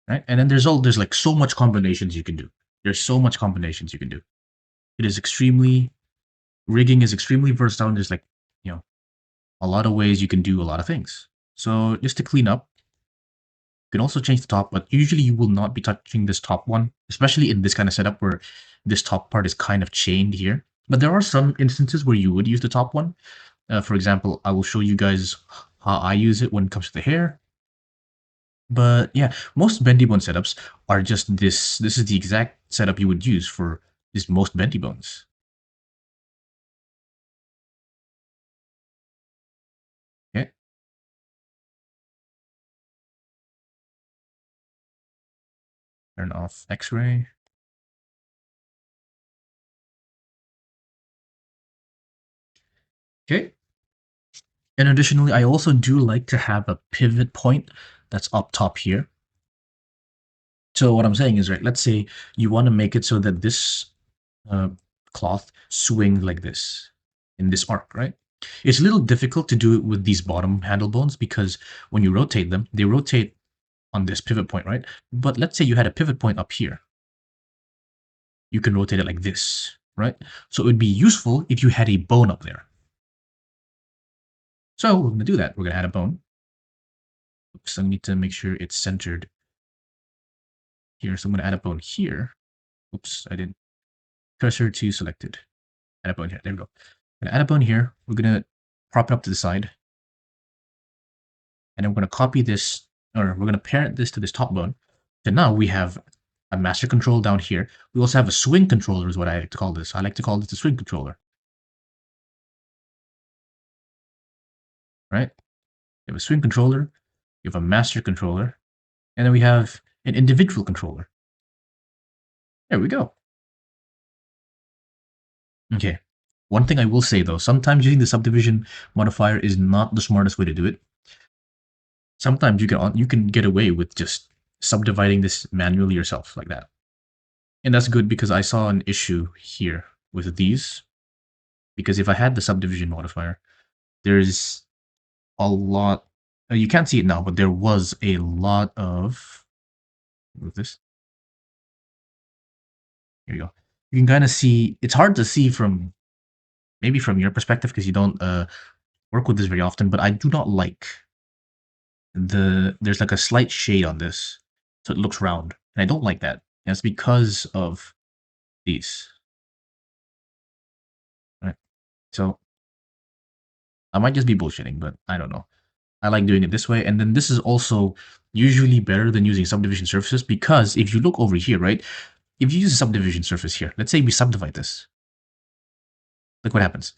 Right? And then there's like so much combinations you can do. There's so much combinations you can do. It is rigging is extremely versatile. And there's like, a lot of ways you can do a lot of things. So just to clean up, you can also change the top, but usually you will not be touching this top one, especially in this kind of setup where this top part is kind of chained here. But there are some instances where you would use the top one. For example, I will show you guys how I use it when it comes to the hair. But yeah, most bendy bone setups are just this. This is the exact setup you would use for most bendy bones. Okay. Turn off X-ray. Okay. And additionally, I also do like to have a pivot point that's up top here. So what I'm saying is, right, let's say you want to make it so that this cloth swings like this in this arc, right? It's a little difficult to do it with these bottom handle bones because when you rotate them, they rotate on this pivot point, right? But let's say you had a pivot point up here. You can rotate it like this, right? So it would be useful if you had a bone up there. So we're going to do that. We're going to add a bone. Oops, I need to make sure it's centered here. So I'm going to add a bone here. Oops, I didn't. Cursor to selected. Add a bone here. There we go. I'm going to add a bone here. We're going to prop it up to the side. And then we're going to copy this, or we're going to parent this to this top bone. So now we have a master control down here. We also have a swing controller is what I like to call this. I like to call this the swing controller. Right? You have a swing controller, you have a master controller, and then we have an individual controller. There we go. Okay. One thing I will say though, sometimes using the subdivision modifier is not the smartest way to do it. Sometimes you can get away with just subdividing this manually yourself like that. And that's good because I saw an issue here with these. Because if I had the subdivision modifier, there's a lot. You can't see it now, but there was a lot of. Move this. Here you go. You can kind of see. It's hard to see from maybe from your perspective because you don't work with this very often. But I do not like there's like a slight shade on this, so it looks round, and I don't like that. And it's because of these. Right. So I might just be bullshitting, but I don't know. I like doing it this way. And then this is also usually better than using subdivision surfaces because if you look over here, right? If you use a subdivision surface here, let's say we subdivide this. Look what happens.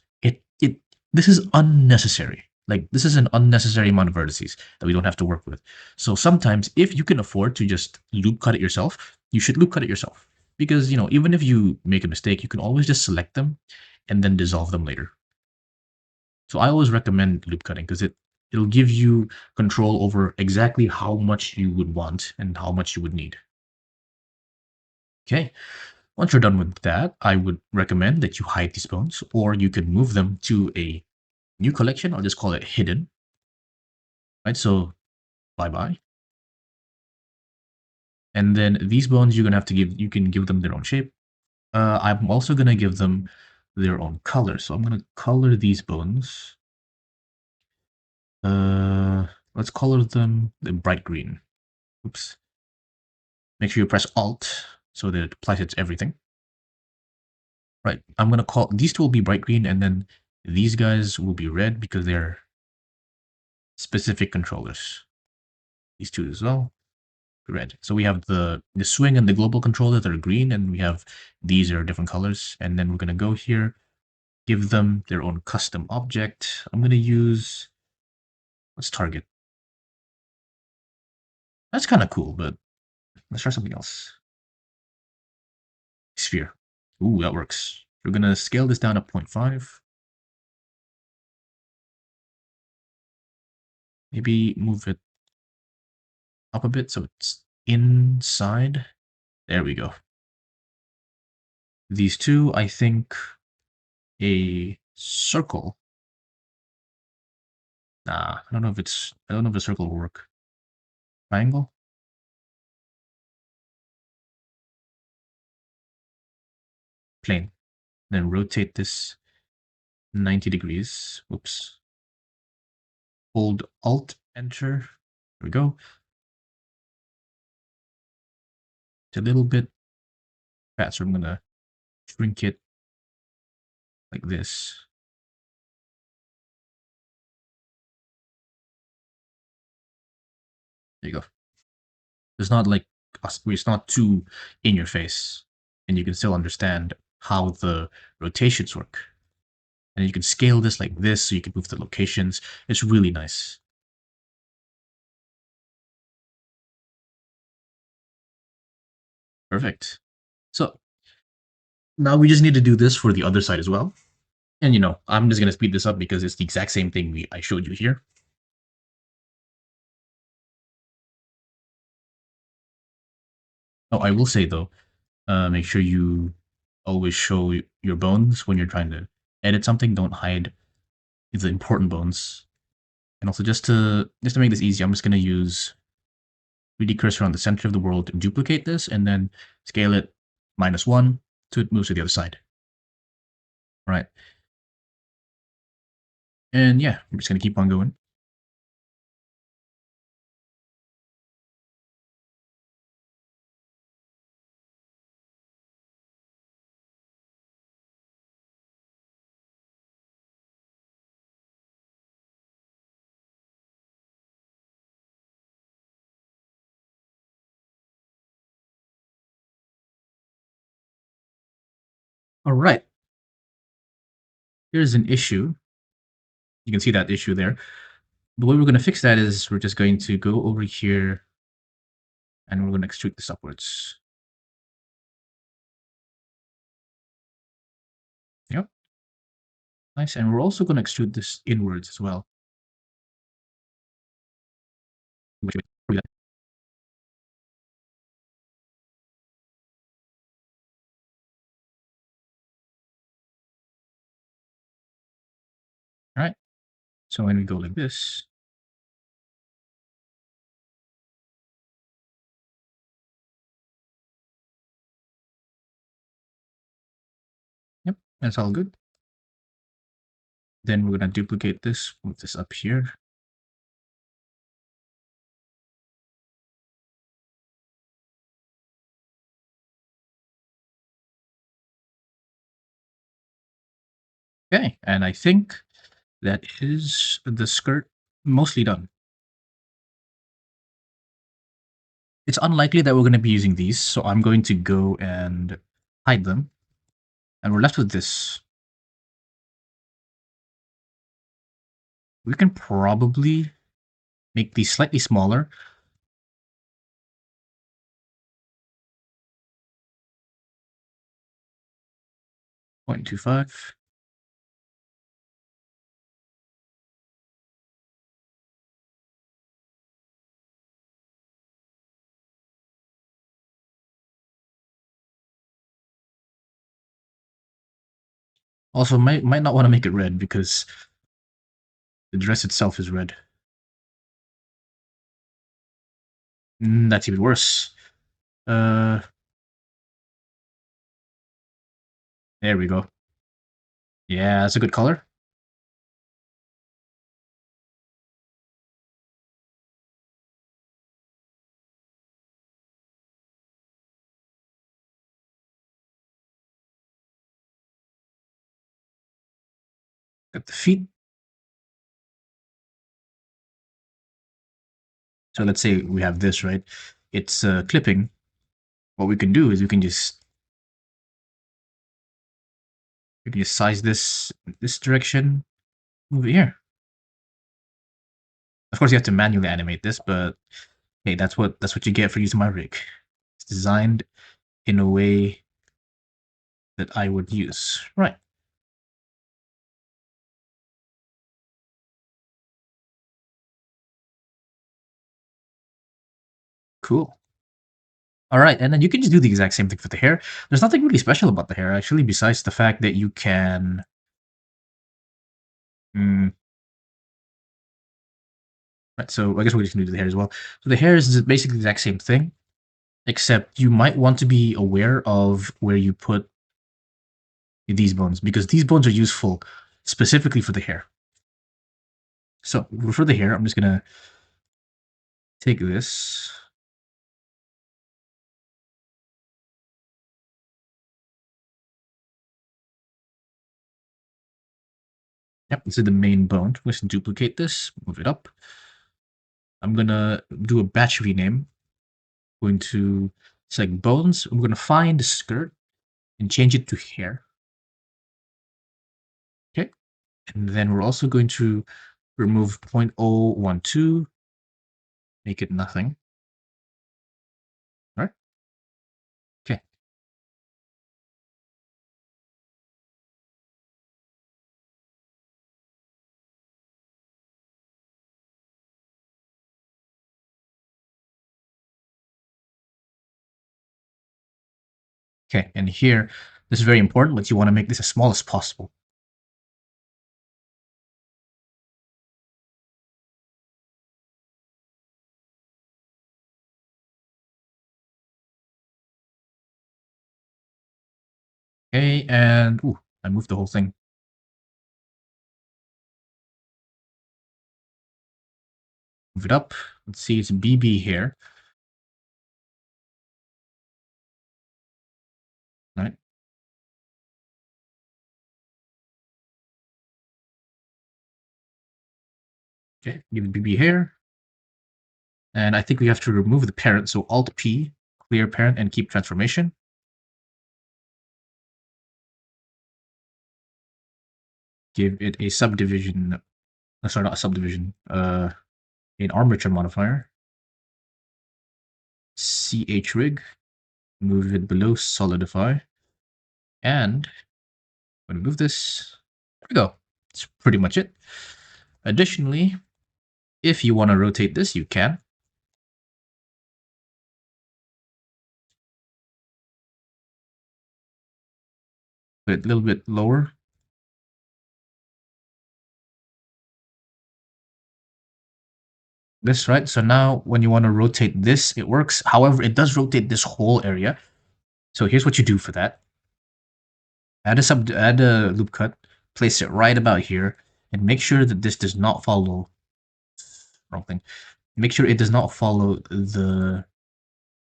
This is unnecessary. Like this is an unnecessary amount of vertices that we don't have to work with. So sometimes if you can afford to just loop cut it yourself, you should loop cut it yourself. Because even if you make a mistake, you can always just select them and then dissolve them later. So I always recommend loop cutting because it'll give you control over exactly how much you would want and how much you would need. Okay, once you're done with that, I would recommend that you hide these bones, or you could move them to a new collection. I'll just call it hidden. Right, so bye-bye. And then these bones you're gonna have to you can give them their own shape. I'm also gonna give them their own color. So I'm gonna color these bones. Let's color them the bright green. Oops. Make sure you press Alt so that it applies it to everything. Right, I'm gonna call these two will be bright green, and then these guys will be red because they're specific controllers. These two as well, red. So we have the swing and the global controller that are green, and we have these are different colors. And then we're gonna go here, give them their own custom object. I'm gonna use let's target. That's kind of cool, but let's try something else. Sphere. Ooh, that works. We're gonna scale this down to 0.5. Maybe move it up a bit so it's inside. There we go. These two, I think a circle. Nah, I don't know if a circle will work. Triangle? Plane. Then rotate this 90 degrees. Whoops. Hold Alt, Enter. There we go. It's a little bit fat, so I'm gonna shrink it like this. There you go. It's not like it's not too in your face, and you can still understand how the rotations work. And you can scale this like this, so you can move the locations. It's really nice. Perfect. So now we just need to do this for the other side as well. And I'm just gonna speed this up because it's the exact same thing I showed you here. Oh, I will say though, make sure you always show your bones when you're trying to edit something. Don't hide the important bones. And also just to make this easy, I'm just gonna use 3D cursor on the center of the world to duplicate this and then scale it -1 so it moves to the other side. All right. And yeah, I'm just gonna keep on going. All right. Here's an issue. You can see that issue there. The way we're going to fix that is we're just going to go over here and we're going to extrude this upwards. Yep. Nice. And we're also going to extrude this inwards as well. Wait, wait, wait. So when we go like this, yep, that's all good. Then we're gonna duplicate this, move this up here. Okay, and I think that is the skirt mostly done. It's unlikely that we're going to be using these, so I'm going to go and hide them. And we're left with this. We can probably make these slightly smaller. 0.25. Also, might not want to make it red because the dress itself is red. That's even worse. Uh, there we go. Yeah, that's a good color. Got the feet. So let's say we have this, right? It's clipping. What we can do is we can just size this direction, move it here. Of course, you have to manually animate this, but hey, that's what you get for using my rig. It's designed in a way that I would use. Right. Cool. All right, and then you can just do the exact same thing for the hair. There's nothing really special about the hair, actually, besides the fact that you can. Mm, right, so I guess we're just gonna do the hair as well. So the hair is basically the exact same thing, except you might want to be aware of where you put these bones because these bones are useful specifically for the hair. So for the hair, I'm just gonna take this. Yep, this is the main bone. Let's duplicate this, move it up. I'm gonna do a batch rename. Going to select bones. I'm gonna find the skirt and change it to hair. Okay, and then we're also going to remove 0.012, make it nothing. All right. Okay. Okay, and here, this is very important, but you want to make this as small as possible. Okay, and ooh, I moved the whole thing. Move it up. Let's see, it's BB here. All right. Okay, give it BB here. And I think we have to remove the parent, so Alt P, clear parent, and keep transformation. Give it a subdivision. Sorry, not a subdivision. An armature modifier. CH rig. Move it below solidify. And I'm going to move this. There we go. That's pretty much it. Additionally, if you want to rotate this, you can. Put it a little bit lower. this, right? So now when you want to rotate this, it works. However, it does rotate this whole area. So here's what you do for that. Add a loop cut, place it right about here, and make sure that this does not follow, wrong thing. Make sure it does not follow the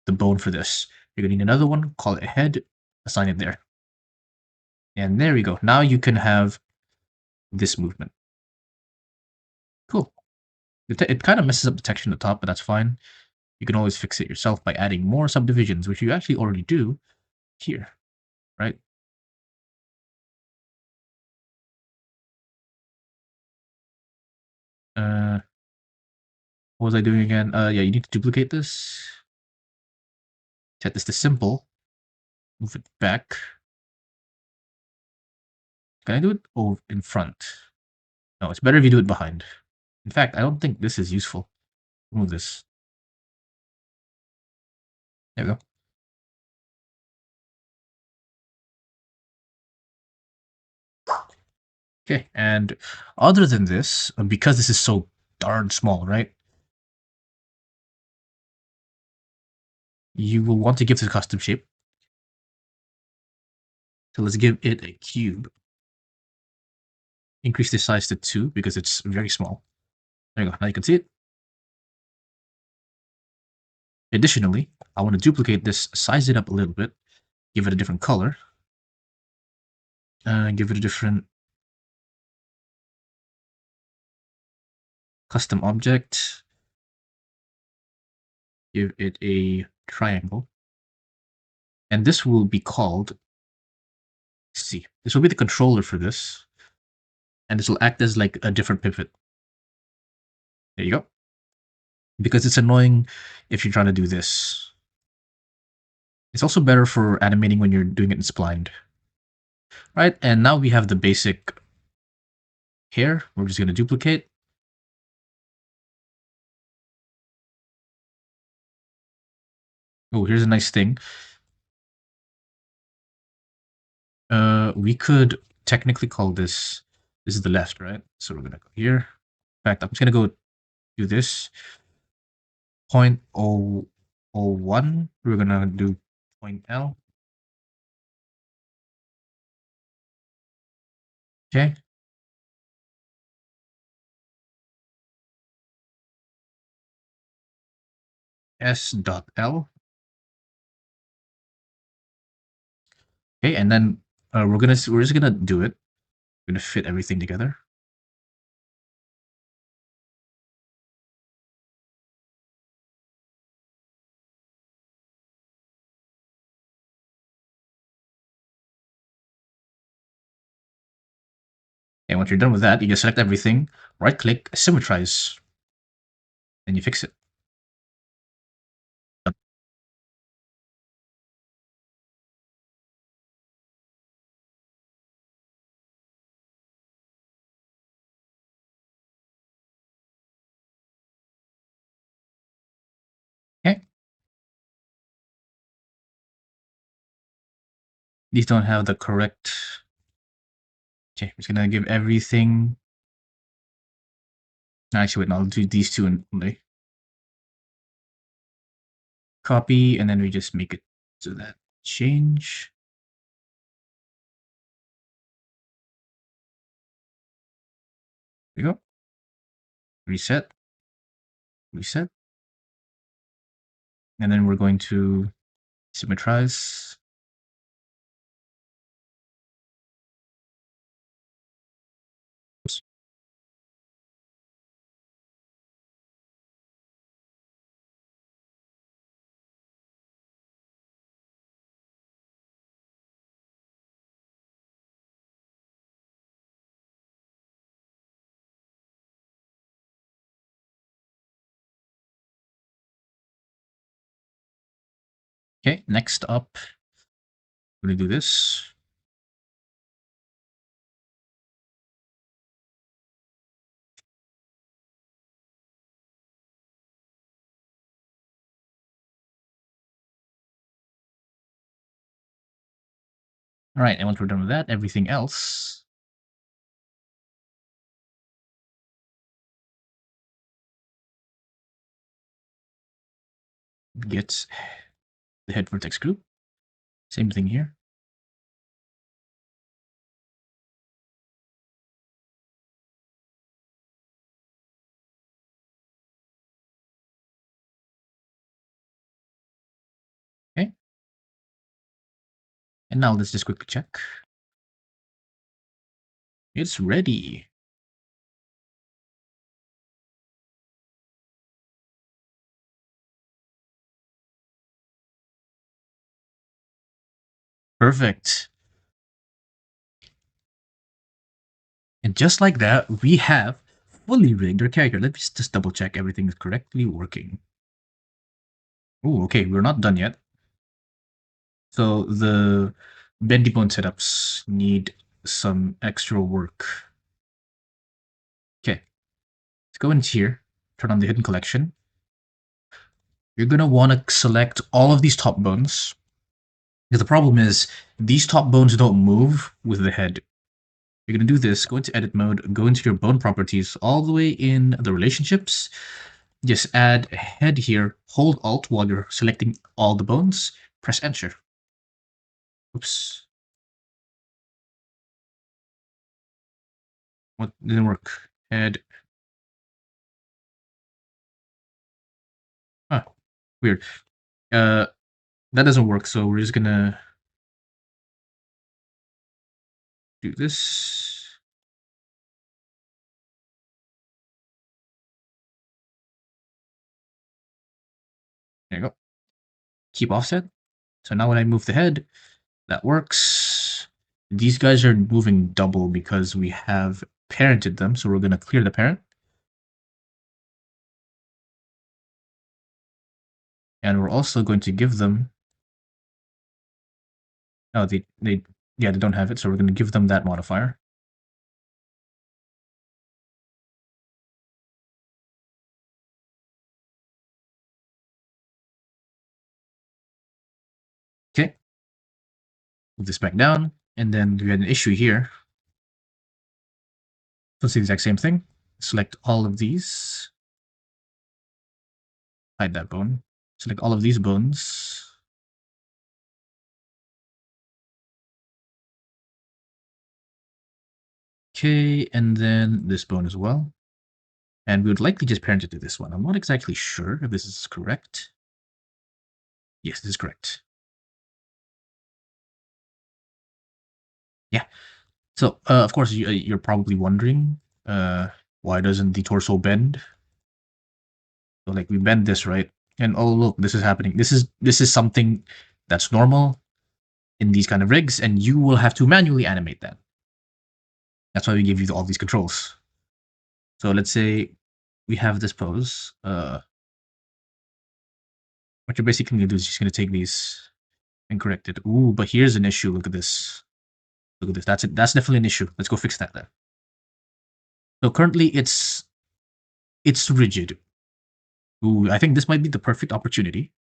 bone for this. You're gonna need another one, call it a head, assign it there. And there we go. Now you can have this movement. Cool. It kind of messes up the texture on the top, but that's fine. You can always fix it yourself by adding more subdivisions, which you actually already do here, right? What was I doing again? Yeah, you need to duplicate this. Set this to simple. Move it back. Can I do it over in front? No, it's better if you do it behind. In fact, I don't think this is useful. Move this. There we go. Okay, and other than this, because this is so darn small, right? You will want to give this a custom shape. So let's give it a cube. Increase the size to 2 because it's very small. There you go. Now you can see it. Additionally, I want to duplicate this, size it up a little bit, give it a different color, give it a different custom object, give it a triangle, and this will be called C. This will be the controller for this, and this will act as like a different pivot. There you go. Because it's annoying if you're trying to do this. It's also better for animating when you're doing it in splined. Right, and now we have the basic hair. We're just going to duplicate. Oh, here's a nice thing. We could technically call this is the left, right? So we're going to go here. In fact, I'm just going to go do this. 0.001. We're going to do point L. Okay. S.L. Okay, and then we're just gonna do it. We're gonna fit everything together. And once you're done with that, you just select everything, right click, symmetrize, and you fix it. Okay. These don't have the correct. Okay, I'm just gonna give everything. Actually, wait, no, I'll do these two only. Copy, and then we just make it so that change. There we go. Reset. Reset. And then we're going to symmetrize. Oops. Okay, next up, we're gonna do this. All right, and once we're done with that, everything else. get the head vertex group. Same thing here. Okay. And now let's just quickly check. It's ready. Perfect. And just like that, we have fully rigged our character. Let's just double check everything is correctly working. Oh, okay, we're not done yet. So the bendy bone setups need some extra work. Okay, let's go into here, turn on the hidden collection. You're gonna want to select all of these top bones. Because the problem is, these top bones don't move with the head. You're going to do this, go into edit mode, go into your bone properties, all the way in the relationships. Just add a head here, hold Alt while you're selecting all the bones, press Enter. Oops. What didn't work? Head. Huh. Weird. That doesn't work, so we're just gonna do this. There you go. Keep offset. So now when I move the head, that works. These guys are moving double because we have parented them, so we're going to clear the parent. And we're also going to give them... Oh, yeah, they don't have it, so we're going to give them that modifier. Okay. Move this back down, and then we had an issue here. So it's the exact same thing. Select all of these. Hide that bone. Select all of these bones. Okay, and then this bone as well. And we would likely just parent it to this one. I'm not exactly sure if this is correct. Yes, this is correct. Yeah. So, of course, you're probably wondering, why doesn't the torso bend? So, like, we bend this, right? And oh, look, this is happening. This is something that's normal in these kind of rigs, and you will have to manually animate that. That's why we give you all these controls. So let's say we have this pose. What you're basically gonna do is just gonna take these and correct it. Ooh, but here's an issue. Look at this. Look at this. That's it. That's definitely an issue. Let's go fix that then. So currently it's rigid. Ooh, I think this might be the perfect opportunity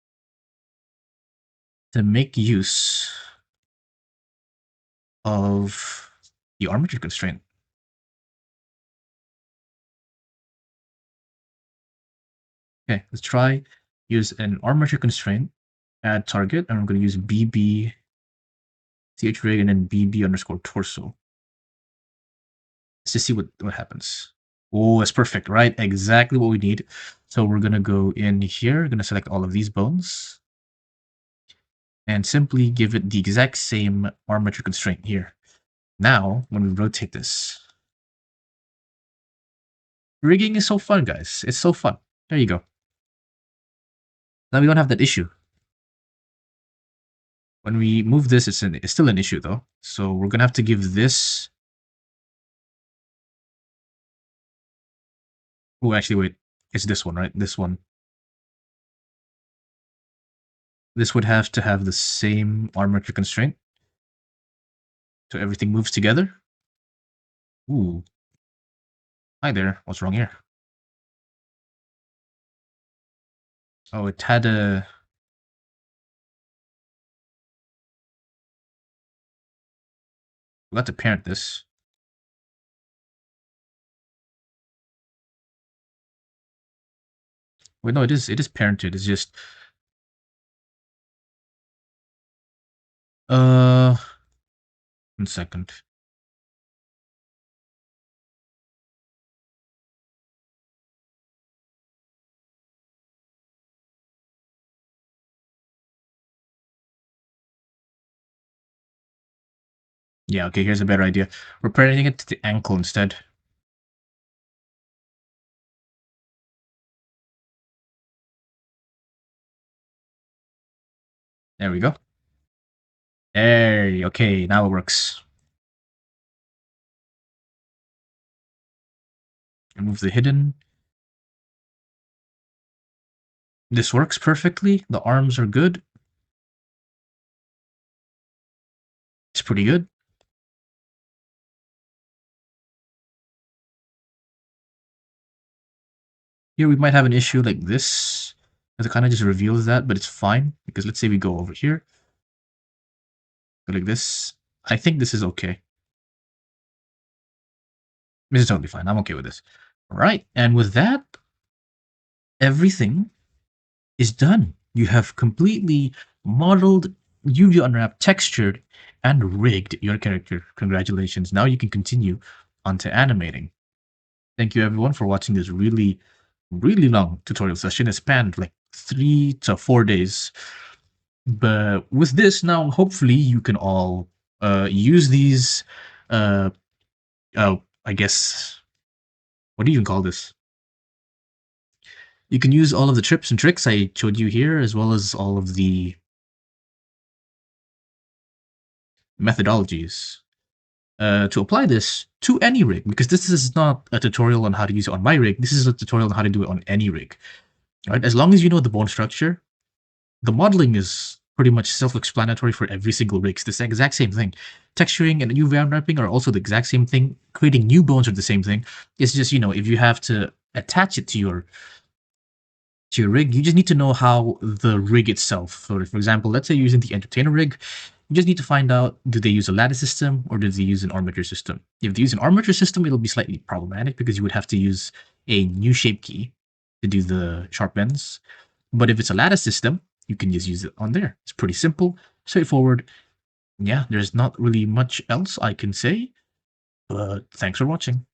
to make use of the armature constraint. Okay, let's try use an armature constraint, add target, and we're going to use BB chrig and then BB underscore torso. Let's just see what happens. Oh, that's perfect, right? Exactly what we need. So we're going to go in here, going to select all of these bones, and simply give it the exact same armature constraint here. Now, when we rotate this, rigging is so fun, guys. It's so fun. There you go. Now we don't have that issue. When we move this, it's still an issue though. So we're gonna have to give this... Oh, actually, wait. It's this one, right? This one. This would have to have the same armature constraint. So everything moves together. Ooh. Hi there. What's wrong here? Oh, it had a... We got to parent this. Wait, no, it is parented. It's just Uh, 1 second. Yeah, okay, here's a better idea. We're parenting it to the ankle instead. There we go. Hey, okay, now it works. Remove the hidden. This works perfectly. The arms are good. It's pretty good. Here we might have an issue like this. It kind of just reveals that, but it's fine. Because let's say we go over here. Go like this. I think this is okay. This is totally fine. I'm okay with this. All right. And with that, everything is done. You have completely modeled, UV unwrapped, textured, and rigged your character. Congratulations. Now you can continue onto animating. Thank you everyone for watching this really long tutorial session. It spanned like 3 to 4 days. But with this now, hopefully you can all use these, uh, I guess, what do you even call this? You can use all of the tips and tricks I showed you here, as well as all of the methodologies to apply this to any rig, because this is not a tutorial on how to use it on my rig. This is a tutorial on how to do it on any rig. Right? As long as you know the bone structure, the modeling is pretty much self-explanatory for every single rig. It's the exact same thing. Texturing and UV unwrapping are also the exact same thing. Creating new bones are the same thing. It's just, if you have to attach it to your rig, you just need to know how the rig itself. So for example, let's say you're using the entertainer rig, you just need to find out, do they use a lattice system or do they use an armature system? If they use an armature system, it'll be slightly problematic because you would have to use a new shape key to do the sharp bends. But if it's a lattice system, you can just use it on there. It's pretty simple, straightforward. Yeah, there's not really much else I can say, but thanks for watching.